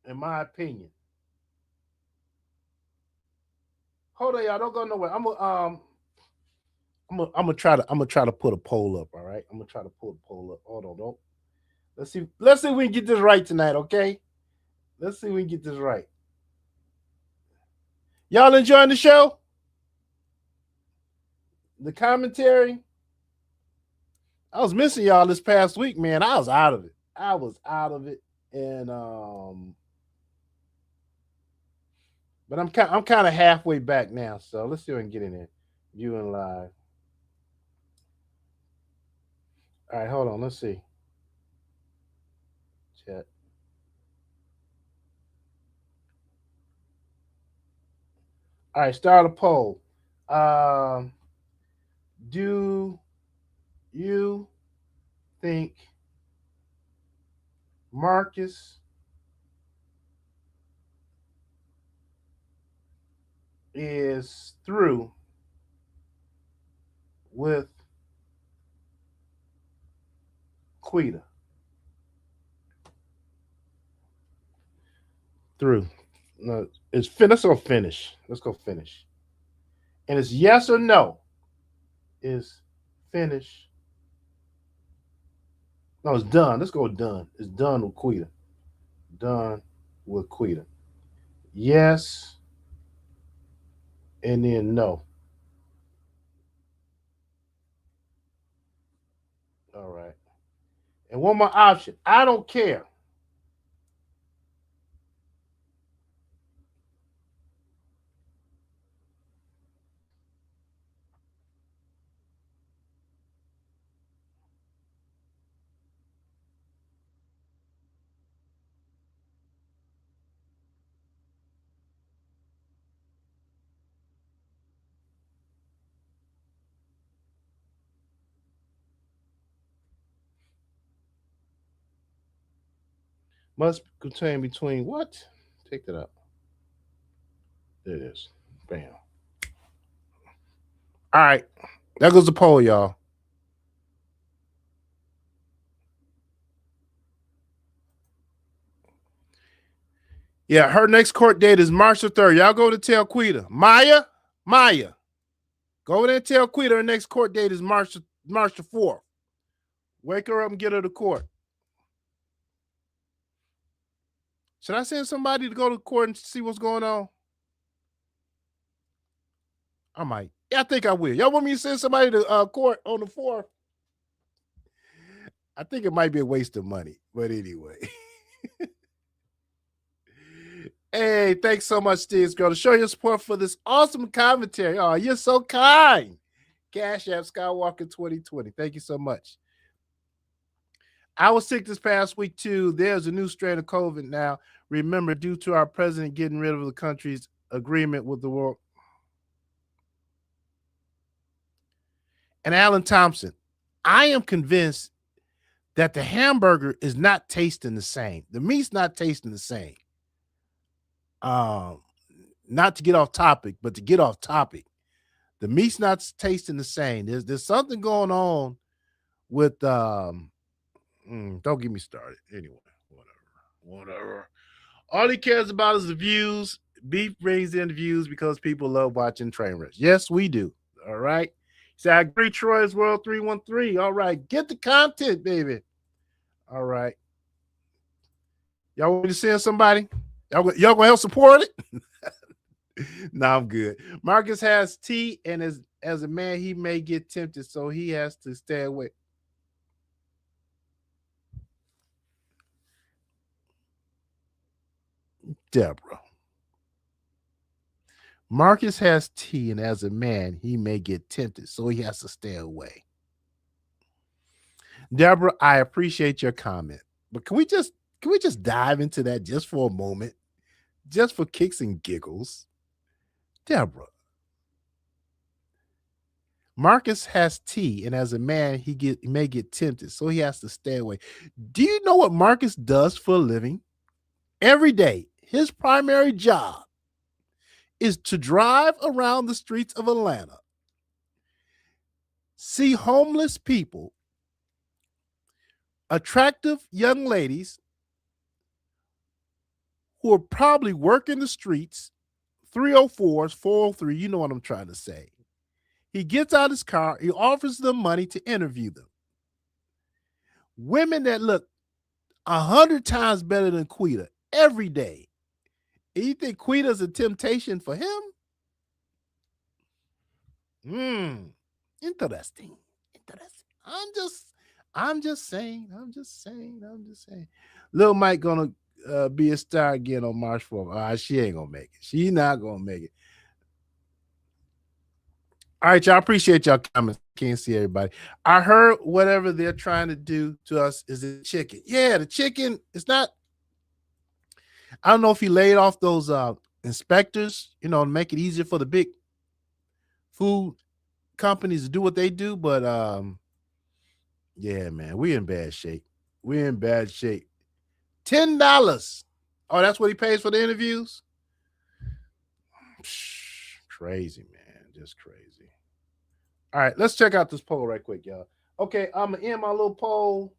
Speaker 1: In my opinion. Hold on, y'all. Don't go nowhere. I'm gonna try to put a poll up, all right? I'm gonna try to pull a poll up. Hold on, don't. Let's see if we can get this right tonight, okay? Let's see if we can get this right. Y'all enjoying the show? The commentary? I was missing y'all this past week, man. I was out of it. And but I'm kind of halfway back now. So let's see if I can get in there. Viewing live. All right, hold on. Let's see. Chat. All right, start a poll. Do you think Marcus is through with Quita? Through. No, let's go finish. Let's go finish. And it's yes or no. Is finish. No, it's done. Let's go done. It's done with Quita. Done with Quita. Yes, and then no. All right. And one more option. I don't care. Must contain between what? Take that out. There it is. Bam. All right. There goes the poll, y'all. Yeah, her next court date is March the 3rd. Y'all go to tell Quita. Maya, go over there and tell Quita her next court date is March the 4th. Wake her up and get her to court. Should I send somebody to go to court and see what's going on? I might. Yeah, I think I will. Y'all want me to send somebody to court on the 4th? I think it might be a waste of money, but anyway. Hey, thanks so much, Steve's girl, to show your support for this awesome commentary. Oh, you're so kind. Cash App Skywalker 2020. Thank you so much. I was sick this past week too. There's a new strain of COVID now. Remember, due to our president getting rid of the country's agreement with the world. And Alan Thompson, I am convinced that the hamburger is not tasting the same. The meat's not tasting the same. Not to get off topic, but to get off topic, the meat's not tasting the same. There's something going on with don't get me started. Anyway, whatever. All he cares about is the views. Beef brings in views because people love watching train wrecks. Yes, we do. All right. So I agree, Troy's World 313. All right, get the content, baby. All right. Y'all want me to send somebody? Y'all gonna help support it? No, I'm good. Marcus has tea, and as a man, he may get tempted, so he has to stay away. Deborah. Marcus has tea, and as a man, he may get tempted, so he has to stay away. Deborah, I appreciate your comment, but can we just dive into that just for a moment, just for kicks and giggles? Deborah, Marcus has tea, and as a man, he may get tempted, so he has to stay away. Do you know what Marcus does for a living? Every day, his primary job is to drive around the streets of Atlanta, see homeless people, attractive young ladies who are probably working the streets, 304s, 403, you know what I'm trying to say. He gets out his car, he offers them money to interview them. Women that look 100 times better than Quita every day. And you think Quita's a temptation for him? Interesting. Interesting. I'm just saying. Little Mike gonna be a star again on March 4th. She ain't gonna make it. She not gonna make it. All right, y'all. Appreciate y'all comments. Can't see everybody. I heard whatever they're trying to do to us is the chicken. Yeah, the chicken. It's not. I don't know if he laid off those inspectors, to make it easier for the big food companies to do what they do, but yeah, man, we're in bad shape. We're in bad shape. $10. Oh, that's what he pays for the interviews? Crazy, man. Just crazy. All right, let's check out this poll right quick, y'all. Okay, I'm gonna end my little poll.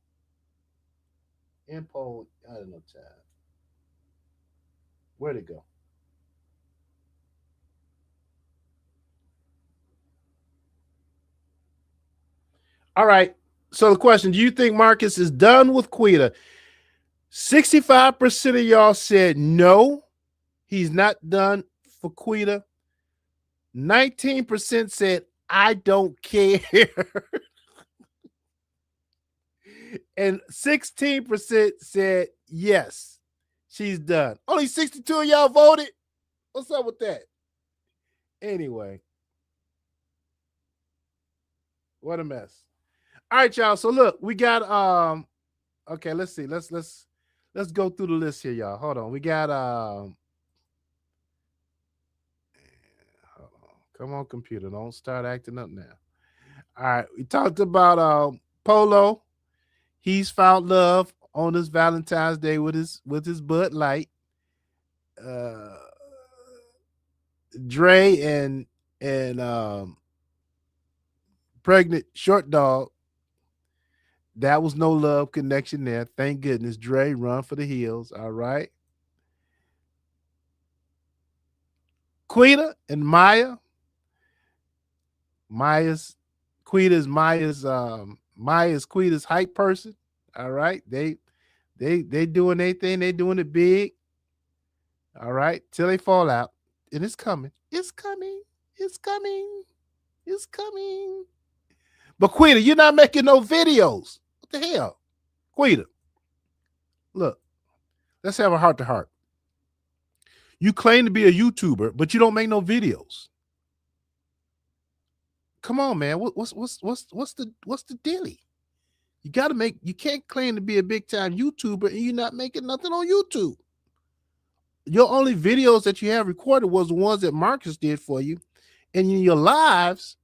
Speaker 1: End poll. I don't know time. Where'd it go? All right. So the question, do you think Marcus is done with Quita? 65% of y'all said no, he's not done for Quita. 19% said, I don't care. And 16% said, yes, she's done. Only 62 of y'all voted. What's up with that? Anyway, what a mess. All right, y'all. So look, we got okay, let's see. Let's go through the list here, y'all. Hold on. We got hold on. Come on, computer. Don't start acting up now. All right. We talked about Polo. He's found love on this Valentine's Day with his Bud Light. Dre and pregnant short dog. That was no love connection there. Thank goodness. Dre, run for the hills. All right. Quita and Maya. Quita's Quita's hype person. All right. They doing their thing. They doing it big. All right. Till they fall out. And it's coming. It's coming. It's coming. It's coming. But Quita, you're not making no videos. What the hell? Quita, look, let's have a heart to heart. You claim to be a YouTuber, but you don't make no videos. Come on, man. What's the dilly? You can't claim to be a big time YouTuber and you're not making nothing on YouTube. Your only videos that you have recorded was the ones that Marcus did for you. And in your lives,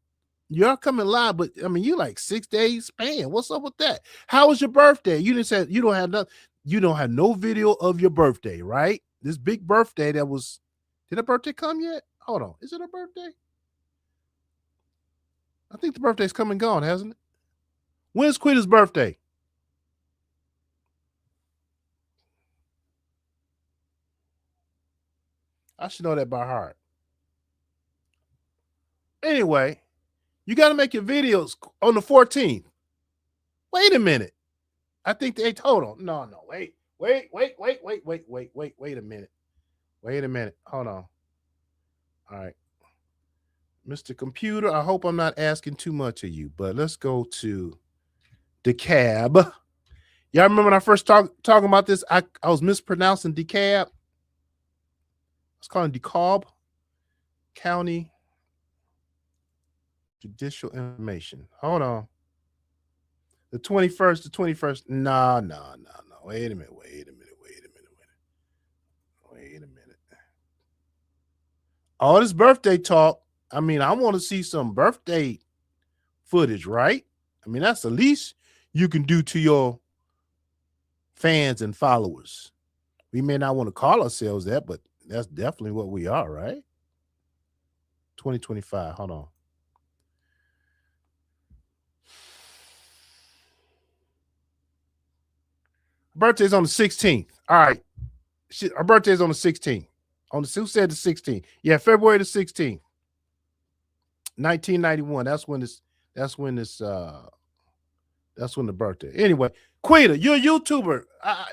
Speaker 1: you're coming live, but I mean, you like 6 days span. What's up with that? How was your birthday? You didn't say you don't have no video of your birthday, right? This big birthday that was. Did a birthday come yet? Hold on, is it a birthday? I think the birthday's come and gone, hasn't it? When's Quita's birthday? I should know that by heart. Anyway. You got to make your videos on the 14th. Wait a minute. I think they hold on. No. Wait a minute. Wait a minute. Hold on. All right. Mr. Computer, I hope I'm not asking too much of you, but let's go to the cab. Y'all remember when I first talking about this, I was mispronouncing decab. I was calling decarb. County judicial information. Hold on. The 21st, the 21st. No. Wait a minute. All this birthday talk. I mean, I want to see some birthday footage, right? I mean, that's the least you can do to your fans and followers. We may not want to call ourselves that, but that's definitely what we are, right? 2025. Hold on. Birthday's on the 16th. All right. Our birthday's on the 16th. Who said the 16th? Yeah, February the 16th. 1991. That's when the birthday. Anyway, Quita, you're a YouTuber.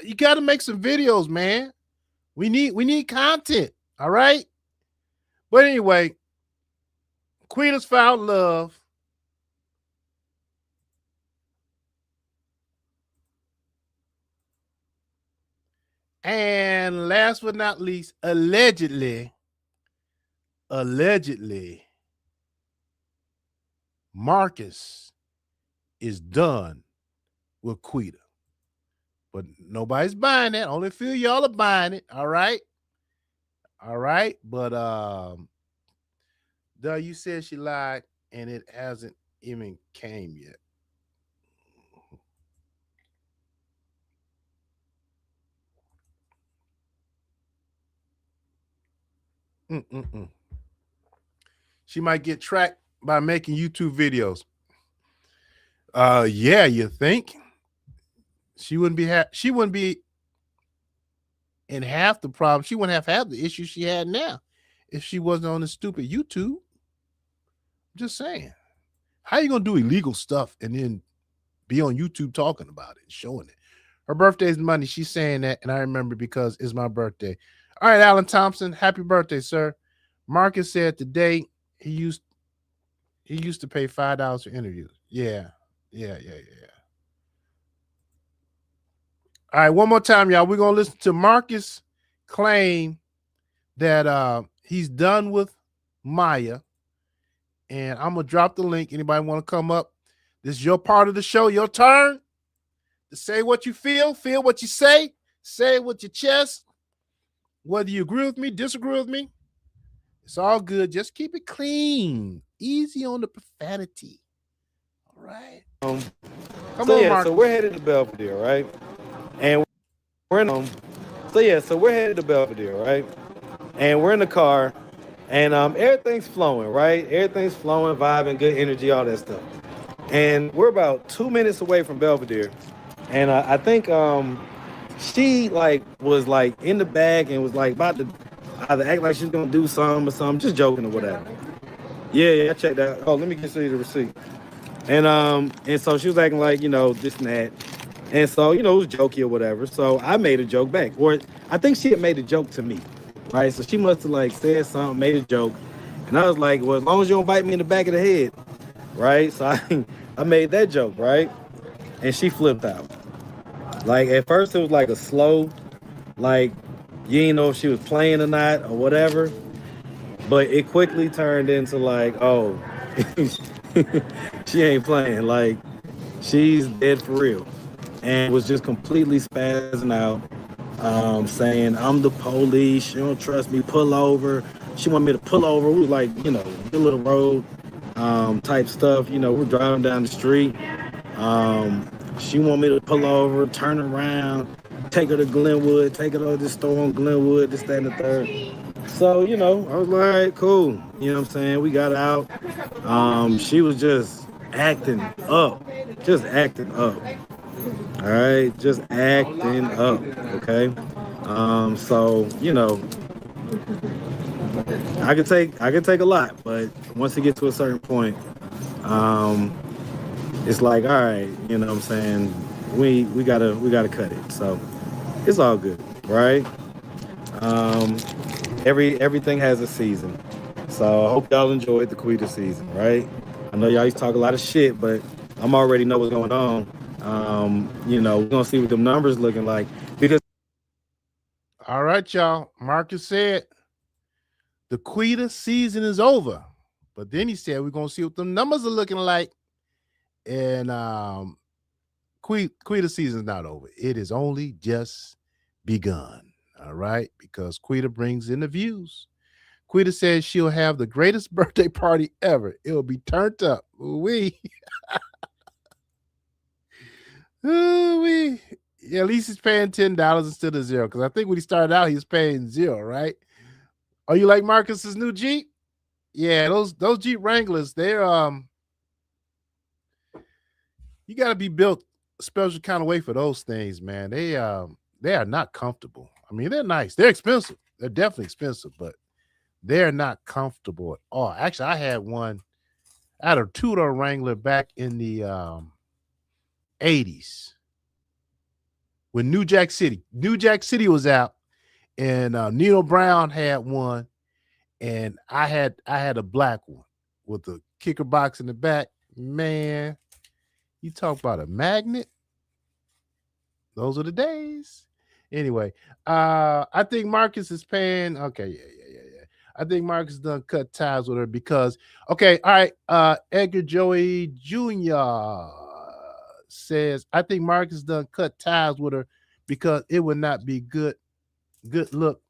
Speaker 1: You got to make some videos, man. We need content. All right. But anyway, Quita's found love. And last but not least, allegedly, Marcus is done with Quita. But nobody's buying that. Only a few of y'all are buying it. All right. But you said she lied and it hasn't even came yet. She might get tracked by making YouTube videos. Yeah, you think? She wouldn't be in half the problem. She wouldn't have half the issues she had now if she wasn't on the stupid YouTube. I'm just saying. How you gonna do illegal stuff and then be on YouTube talking about it and showing it? Her birthday is Monday. She's saying that, and I remember because it's my birthday. All right, Alan Thompson, happy birthday, sir. Marcus said today he used to pay $5 for interviews. Yeah. All right, one more time, y'all. We're gonna listen to Marcus claim that he's done with Maya, and I'm gonna drop the link. Anybody want to come up? This is your part of the show. Your turn to say what you feel what you say it with your chest. Whether you agree with me, disagree with me, it's all good. Just keep it clean, easy on the profanity. All right. Come on, Marcus.
Speaker 3: So we're headed to Belvedere, right? And we're in we're headed to Belvedere, right? And we're in the car, and everything's flowing, right? Everything's flowing, vibing, good energy, all that stuff. And we're about 2 minutes away from Belvedere, and I think she was in the bag and was about to either act like she's gonna do something or something, just joking or whatever. Yeah, I checked that. Oh, let me get you the receipt. And so she was acting like, this and that. And so, it was jokey or whatever. So I made a joke back. Or I think she had made a joke to me, right? So she must have said something, made a joke. And I was like, well, as long as you don't bite me in the back of the head, right? So I made that joke, right? And she flipped out. At first it was a slow, you didn't know if she was playing or not or whatever. But it quickly turned into oh, she ain't playing. She's dead for real. And was just completely spazzing out, saying, I'm the police. She don't trust me. Pull over. She want me to pull over. We was the little road type stuff. We're driving down the street. She want me to pull over, turn around, take her to Glenwood, take her to the store in Glenwood, this, that, and the third. So, I was like, all right, cool. You know what I'm saying? We got out. She was just acting up. All right, just acting up, okay? So, I could take a lot, but once it gets to a certain point, it's all right, you know what I'm saying? We gotta cut it. So it's all good, right? Everything has a season. So I hope y'all enjoyed the Quita season, right? I know y'all used to talk a lot of shit, but I'm already know what's going on. We're gonna see what them numbers looking like because
Speaker 1: all right, y'all. Marcus said the Quita season is over. But then he said we're gonna see what the numbers are looking like. And Quita season's not over. It is only just begun. All right, because Quita brings in the views. Quita says she'll have the greatest birthday party ever. It will be turned up. We, we. Yeah, at least he's paying $10 instead of zero. Because I think when he started out, he was paying zero, right? Are you like Marcus's new Jeep? Yeah, those Jeep Wranglers, they're you got to be built a special kind of way for those things, man. They are not comfortable. I mean, they're nice. They're expensive. They're definitely expensive, but they're not comfortable at all. Actually, I had one. I had a two-door Wrangler back in the 80s when New Jack City was out, and Nino Brown had one, and I had a black one with the kicker box in the back. Man, you talk about a magnet. Those are the days. Anyway, I think Marcus is paying. Okay, yeah. I think Marcus done cut ties with her because. Okay, all right. Edgar Joey Jr. says I think Marcus done cut ties with her because it would not be good look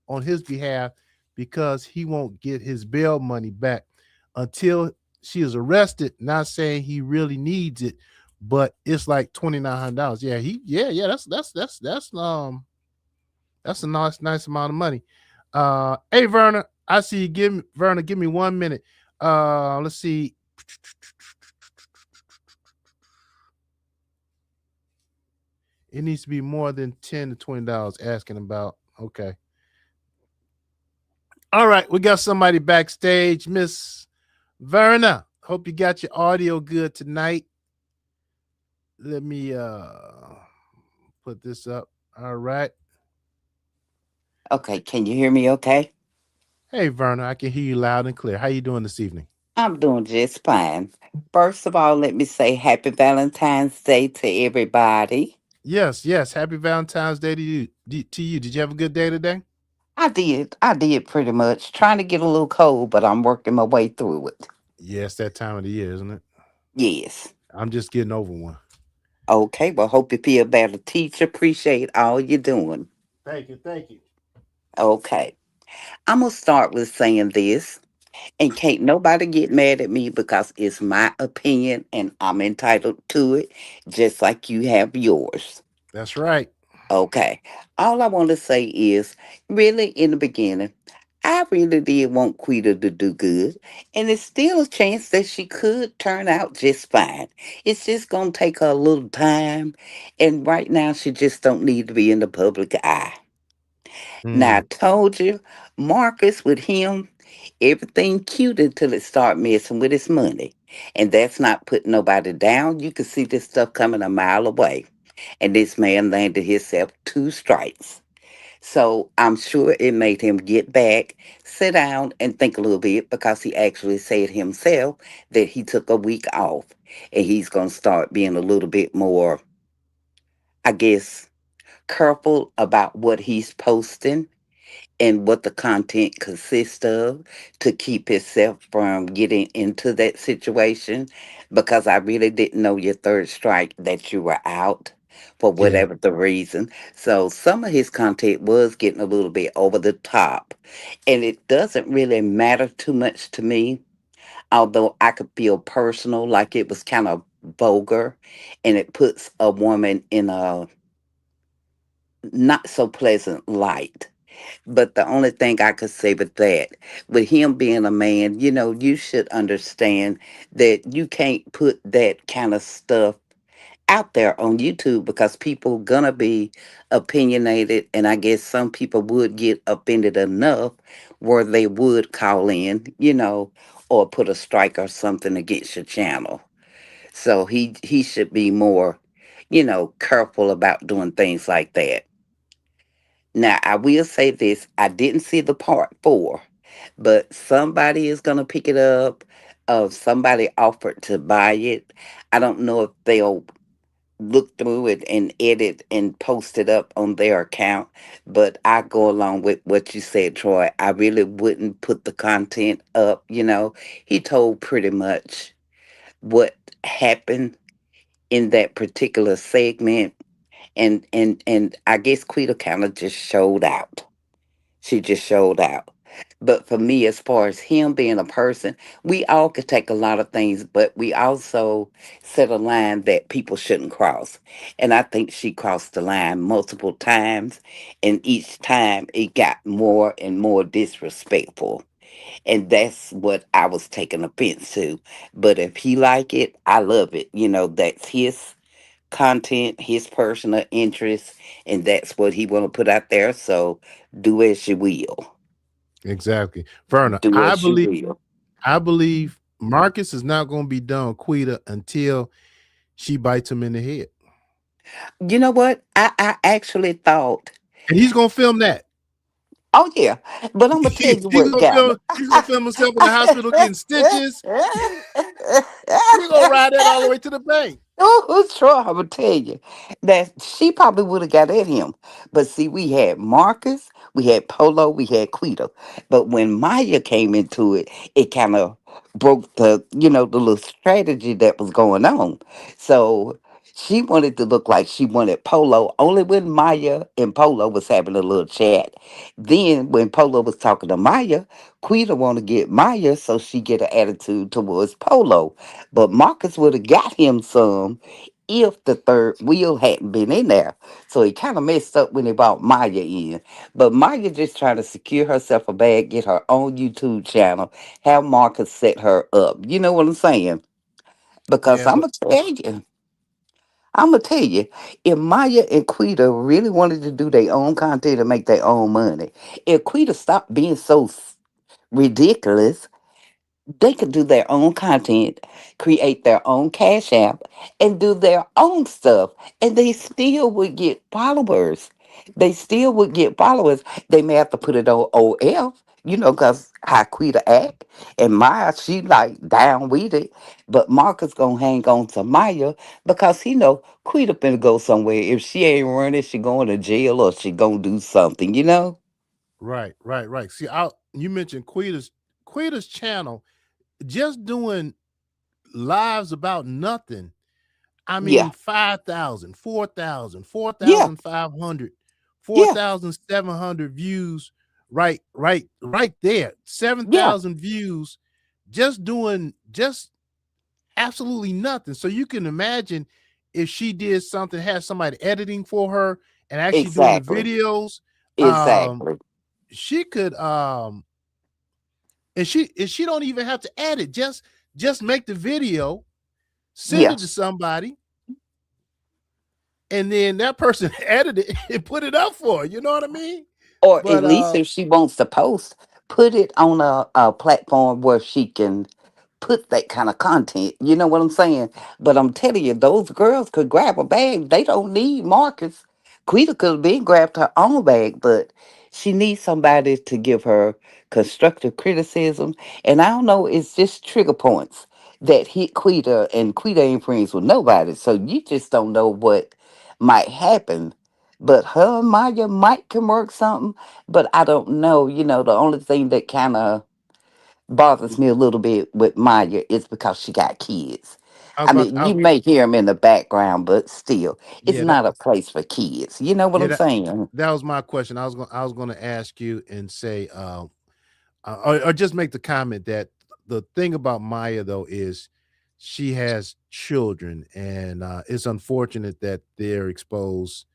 Speaker 1: on his behalf because he won't get his bail money back until she is arrested. Not saying he really needs it, but it's like $2,900. Yeah, that's a nice amount of money. Hey Verna, I see you. Give me 1 minute. Let's see. It needs to be more than $10 to $20 asking about. Okay. All right, we got somebody backstage, Miss Verna. Hope you got your audio good tonight. Let me put this up. All right.
Speaker 4: Okay, can you hear me okay?
Speaker 1: Hey Verna, I can hear you loud and clear. How you doing this evening?
Speaker 4: I'm doing just fine. First of all, let me say happy Valentine's Day to everybody.
Speaker 1: Yes. Happy Valentine's Day to you. To you. Did you have a good day today?
Speaker 4: I did pretty much. Trying to get a little cold, but I'm working my way through it.
Speaker 1: Yes, that time of the year, isn't it?
Speaker 4: Yes.
Speaker 1: I'm just getting over one.
Speaker 4: Okay, well, hope you feel better. Teacher, appreciate all you're doing.
Speaker 1: Thank you.
Speaker 4: Okay, I'm going to start with saying this, and can't nobody get mad at me because it's my opinion and I'm entitled to it, just like you have yours.
Speaker 1: That's right.
Speaker 4: Okay. All I want to say is, really, in the beginning, I really did want Quita to do good, and it's still a chance that she could turn out just fine. It's just gonna take her a little time, and right now she just don't need to be in the public eye. Now I
Speaker 1: Mm,
Speaker 4: told you, Marcus with him, everything cute until it start messing with his money, and that's not putting nobody down. You can see this stuff coming a mile away, and this man landed himself two strikes. So I'm sure it made him get back, sit down, and think a little bit because he actually said himself that he took a week off and he's going to start being a little bit more, I guess, careful about what he's posting and what the content consists of to keep himself from getting into that situation because I really didn't know your third strike that you were out for
Speaker 1: yeah.
Speaker 4: whatever the reason. So some of his content was getting a little bit over the top and it doesn't really matter too much to me. Although I could feel personal, like it was kind of vulgar, and it puts a woman in a not so pleasant light. But the only thing I could say with that, with him being a man, you should understand that you can't put that kind of stuff out there on YouTube because people gonna be opinionated and I guess some people would get offended enough where they would call in, or put a strike or something against your channel. So he should be more, careful about doing things like that. Now, I will say this I didn't see the part four, but somebody is going to pick it up. Somebody offered to buy it. I don't know if they'll look through it and edit and post it up on their account. But I go along with what you said, Troy. I really wouldn't put the content up. He told pretty much what happened in that particular segment, and I guess Quita kind of just showed out. She just showed out. But for me, as far as him being a person, we all could take a lot of things, but we also set a line that people shouldn't cross. And I think she crossed the line multiple times, and each time it got more and more disrespectful. And that's what I was taking offense to. But if he like it, I love it. That's his content, his personal interest, and that's what he want to put out there. So do as you will.
Speaker 1: Exactly. Verna,
Speaker 4: Do
Speaker 1: I
Speaker 4: as you
Speaker 1: believe
Speaker 4: will.
Speaker 1: I believe Marcus is not going to be done with Quita until she bites him in the head.
Speaker 4: You know what? I actually thought,
Speaker 1: And he's going to film that.
Speaker 4: oh yeah, but I'm gonna tell you what got me.
Speaker 1: He's gonna film himself in the hospital getting stitches. We're gonna ride that all the way to the bank.
Speaker 4: Oh, sure, I'm gonna tell you that she probably would have got at him. But see, we had Marcus, we had Polo, we had Quito. But when Maya came into it, it kind of broke the little strategy that was going on. So she wanted to look like she wanted Polo only when Maya and Polo was having a little chat. Then when Polo was talking to Maya, Quita want to get Maya so she get an attitude towards Polo. But Marcus would have got him some if the third wheel hadn't been in there. So he kind of messed up when he brought Maya in. But Maya just trying to secure herself a bag, get her own YouTube channel, have Marcus set her up. You know what I'm saying? Because
Speaker 1: Yeah, but
Speaker 4: I'm gonna tell you, if Maya and Quita really wanted to do their own content and make their own money, if Quita stopped being so ridiculous, they could do their own content, create their own cash app, and do their own stuff, and they still would get followers. They still would get followers. They may have to put it on OF, because how Quita act, and Maya, she like down with it, but Marcus gonna hang on to Maya because he know Quita finna go somewhere. If she ain't running, she going to jail or she gonna do something.
Speaker 1: right. See, you mentioned Quita's channel just doing lives about nothing. I mean,
Speaker 4: Yeah,
Speaker 1: 5,000, 4,000, four
Speaker 4: yeah,
Speaker 1: thousand five hundred, four
Speaker 4: yeah,
Speaker 1: thousand 4,700 views. Right there.
Speaker 4: yeah,
Speaker 1: 7,000 views just absolutely nothing. So you can imagine if she did something, had somebody editing for her and actually doing the
Speaker 4: exactly,
Speaker 1: videos, um,
Speaker 4: exactly.
Speaker 1: she could and she don't even have to edit. Just make the video, send
Speaker 4: Yeah.
Speaker 1: it to somebody, and then that person edit it and put it up for her. You know what I mean?
Speaker 4: Or at
Speaker 1: But
Speaker 4: least if she wants to post, put it on a platform where she can put that kind of content. You know what I'm saying? But I'm telling you, those girls could grab a bag. They don't need Marcus. Quita could have been grabbed her own bag, but she needs somebody to give her constructive criticism. And I don't know, it's just trigger points that hit Quita, and Quita ain't friends with nobody. So you just don't know what might happen. But her and Maya might can work something, but I don't know. The only thing that kind of bothers me a little bit with Maya is because she got kids.
Speaker 1: I was
Speaker 4: I
Speaker 1: about
Speaker 4: mean,
Speaker 1: I,
Speaker 4: you may hear them in the background, but still, it's
Speaker 1: yeah,
Speaker 4: not a place for kids. You know what
Speaker 1: yeah,
Speaker 4: I'm saying?
Speaker 1: that was my question. I was going to ask you and say or just make the comment that the thing about Maya though is she has children, and it's unfortunate that they're exposed.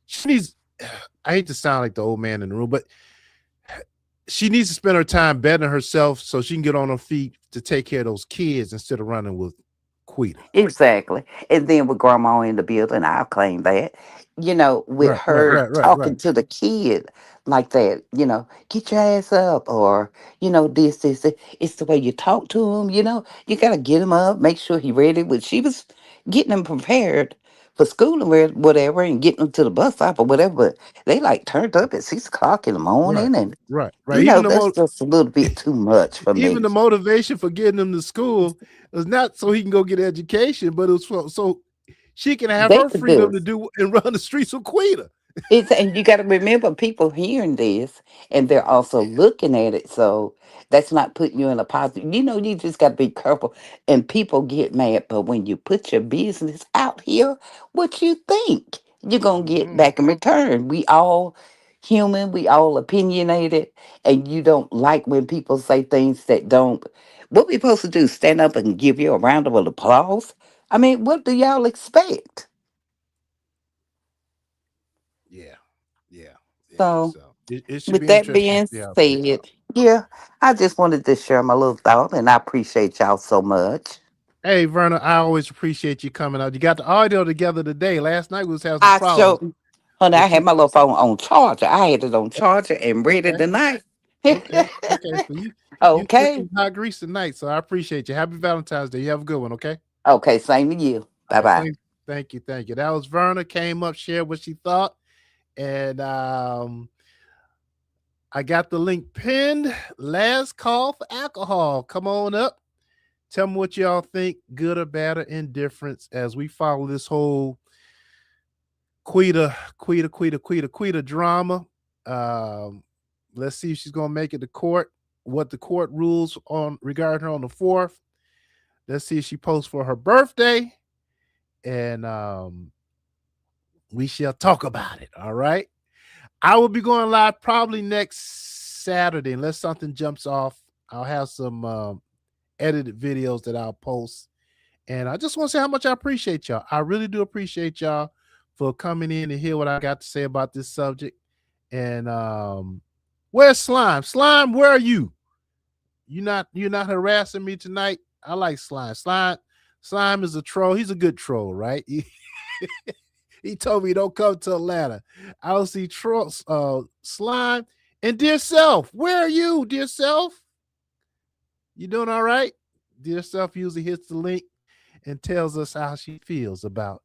Speaker 1: She needs. I hate to sound like the old man in the room, but she needs to spend her time bettering herself so she can get on her feet to take care of those kids instead of running with Quita.
Speaker 4: Exactly. And then with grandma in the building, I'll claim that. With her
Speaker 1: Right.
Speaker 4: talking to the kid like that, get your ass up, or, this. It's the way you talk to him, you got to get him up, make sure he ready. But she was getting him prepared for school and whatever, and getting him to the bus stop or whatever. But they like turned up at 6 o'clock in the
Speaker 1: Right,
Speaker 4: morning. And,
Speaker 1: right. Even the
Speaker 4: that's just a little bit too much for
Speaker 1: even
Speaker 4: me.
Speaker 1: the motivation for getting him to school was not so he can go get education, but it was so She can have
Speaker 4: They
Speaker 1: her
Speaker 4: could do
Speaker 1: freedom
Speaker 4: it.
Speaker 1: to do and run the streets with Quita.
Speaker 4: And you got to remember, people hearing this and they're also looking at it. So that's not putting you in a positive. You just got to be careful. And people get mad, but when you put your business out here, what you think you're gonna get
Speaker 1: Mhm.
Speaker 4: back in return? We all human. We all opinionated, and you don't like when people say things that don't. What we supposed to do? Stand up and give you a round of applause? I mean, what do y'all expect?
Speaker 1: Yeah, yeah, yeah.
Speaker 4: So.
Speaker 1: So it should
Speaker 4: With
Speaker 1: be
Speaker 4: that
Speaker 1: interesting to
Speaker 4: being
Speaker 1: see how it plays
Speaker 4: said,
Speaker 1: out.
Speaker 4: yeah, I just wanted to share my little thought, and I appreciate y'all so much.
Speaker 1: Hey, Verna, I always appreciate you coming out. You got the audio together today. Last night we was having some
Speaker 4: I
Speaker 1: problems,
Speaker 4: showed, honey, I
Speaker 1: but
Speaker 4: had
Speaker 1: you
Speaker 4: my little phone on charger. I had it on charger and ready
Speaker 1: okay,
Speaker 4: tonight.
Speaker 1: okay. So you
Speaker 4: Okay.
Speaker 1: cooking hot grease tonight. So I appreciate you. Happy Valentine's Day. You have a good one. Okay.
Speaker 4: Okay, same to you.
Speaker 1: All
Speaker 4: Bye
Speaker 1: right.
Speaker 4: bye.
Speaker 1: Thank you. That was Verna. Came up, shared what she thought, and I got the link pinned. Last call for alcohol. Come on up. Tell me what y'all think, good or bad or indifference, as we follow this whole Quita drama. Um, let's see if she's gonna make it to court. What the court rules on regarding her on the 4th. Let's see if she posts for her birthday, and we shall talk about it. All right. I will be going live probably next Saturday, unless something jumps off. I'll have some edited videos that I'll post. And I just want to say how much I appreciate y'all. I really do appreciate y'all for coming in and hear what I got to say about this subject. And where's Slime? Slime, where are you? You're not harassing me tonight. I like Slime. Slime is a troll. He's a good troll, right? He told me don't come to Atlanta. I don't see trolls, Slime. And dear self, where are you, dear self? You doing all right? Dear self usually hits the link and tells us how she feels about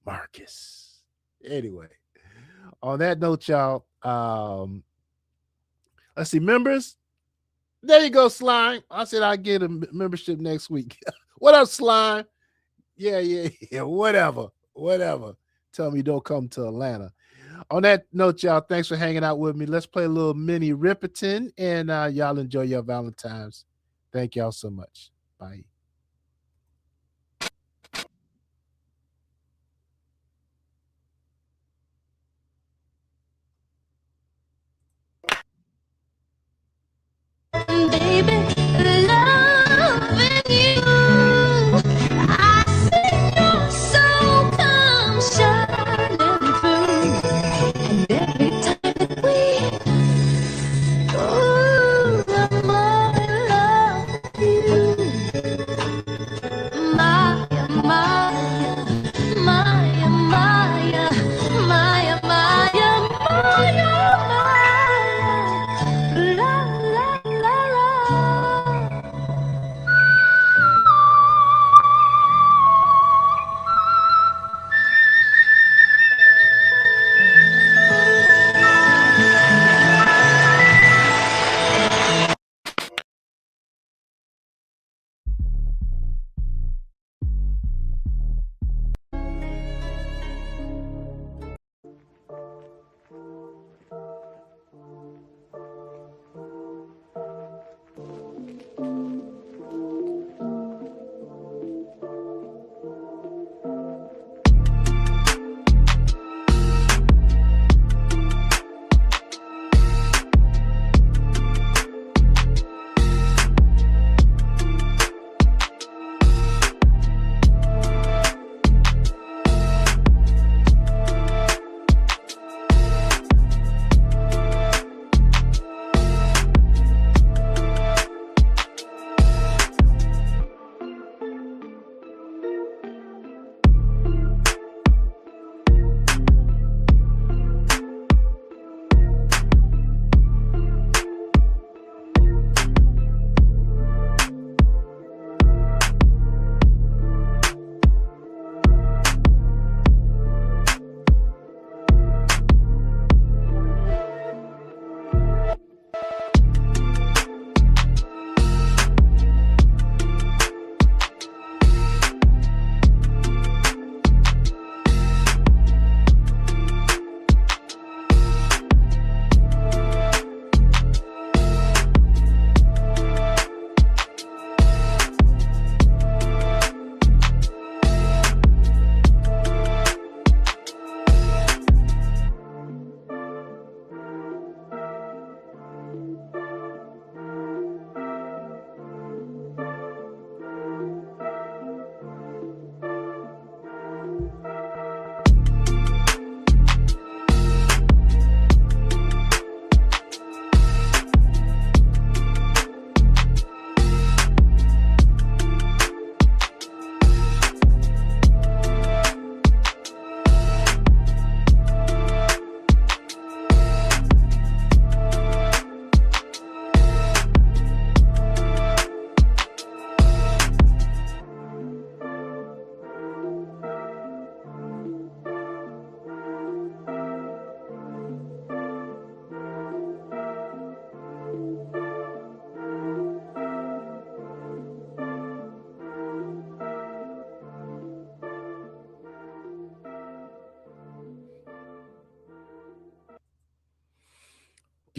Speaker 1: Marcus. Anyway, on that note, y'all, let's see, members. There you go, Slime. I said I'll get a membership next week. What up, Slime? Yeah. Whatever. Tell me don't come to Atlanta. On that note, y'all, thanks for hanging out with me. Let's play a little mini Ripperton, and y'all enjoy your Valentine's. Thank y'all so much. Bye.
Speaker 2: Baby, loving you. I see your soul come shining through. And every time that we, ooh, the more I love you.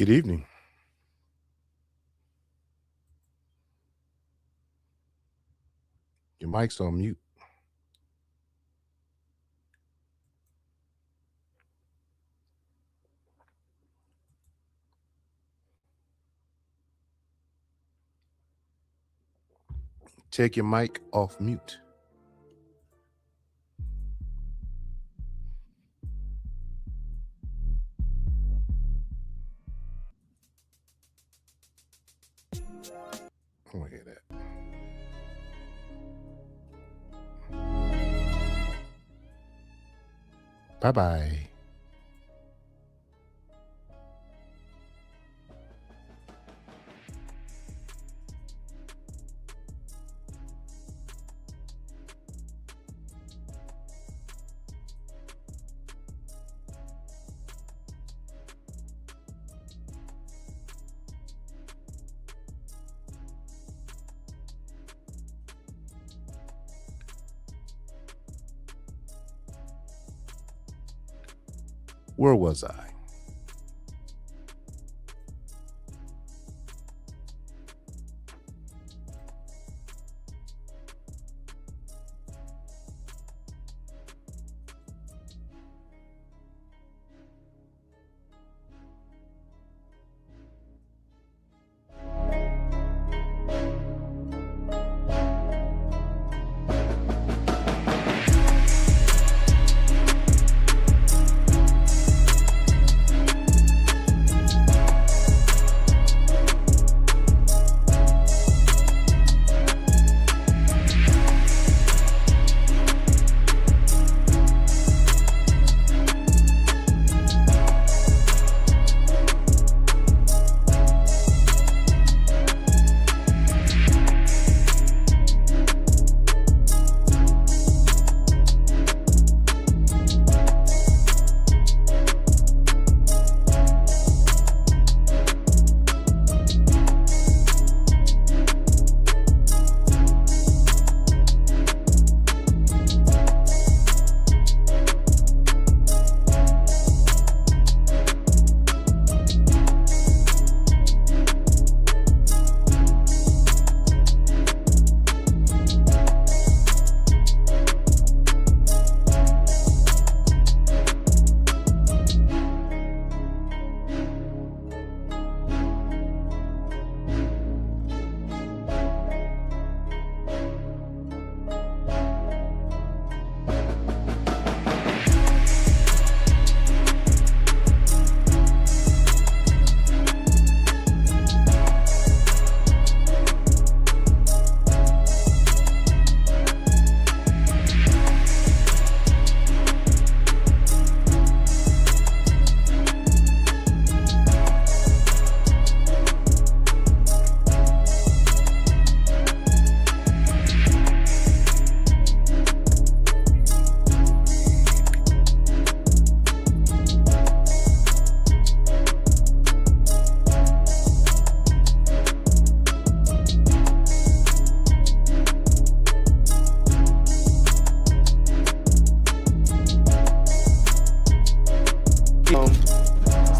Speaker 1: Good evening. Your mic's on mute. Take your mic off mute. Look at that. Bye-bye. Where was I?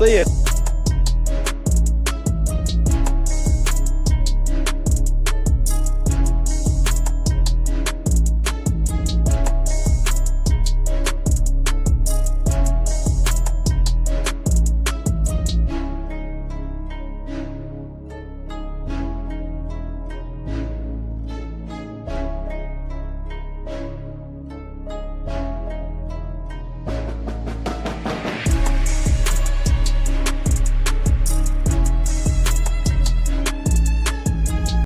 Speaker 3: So yeah.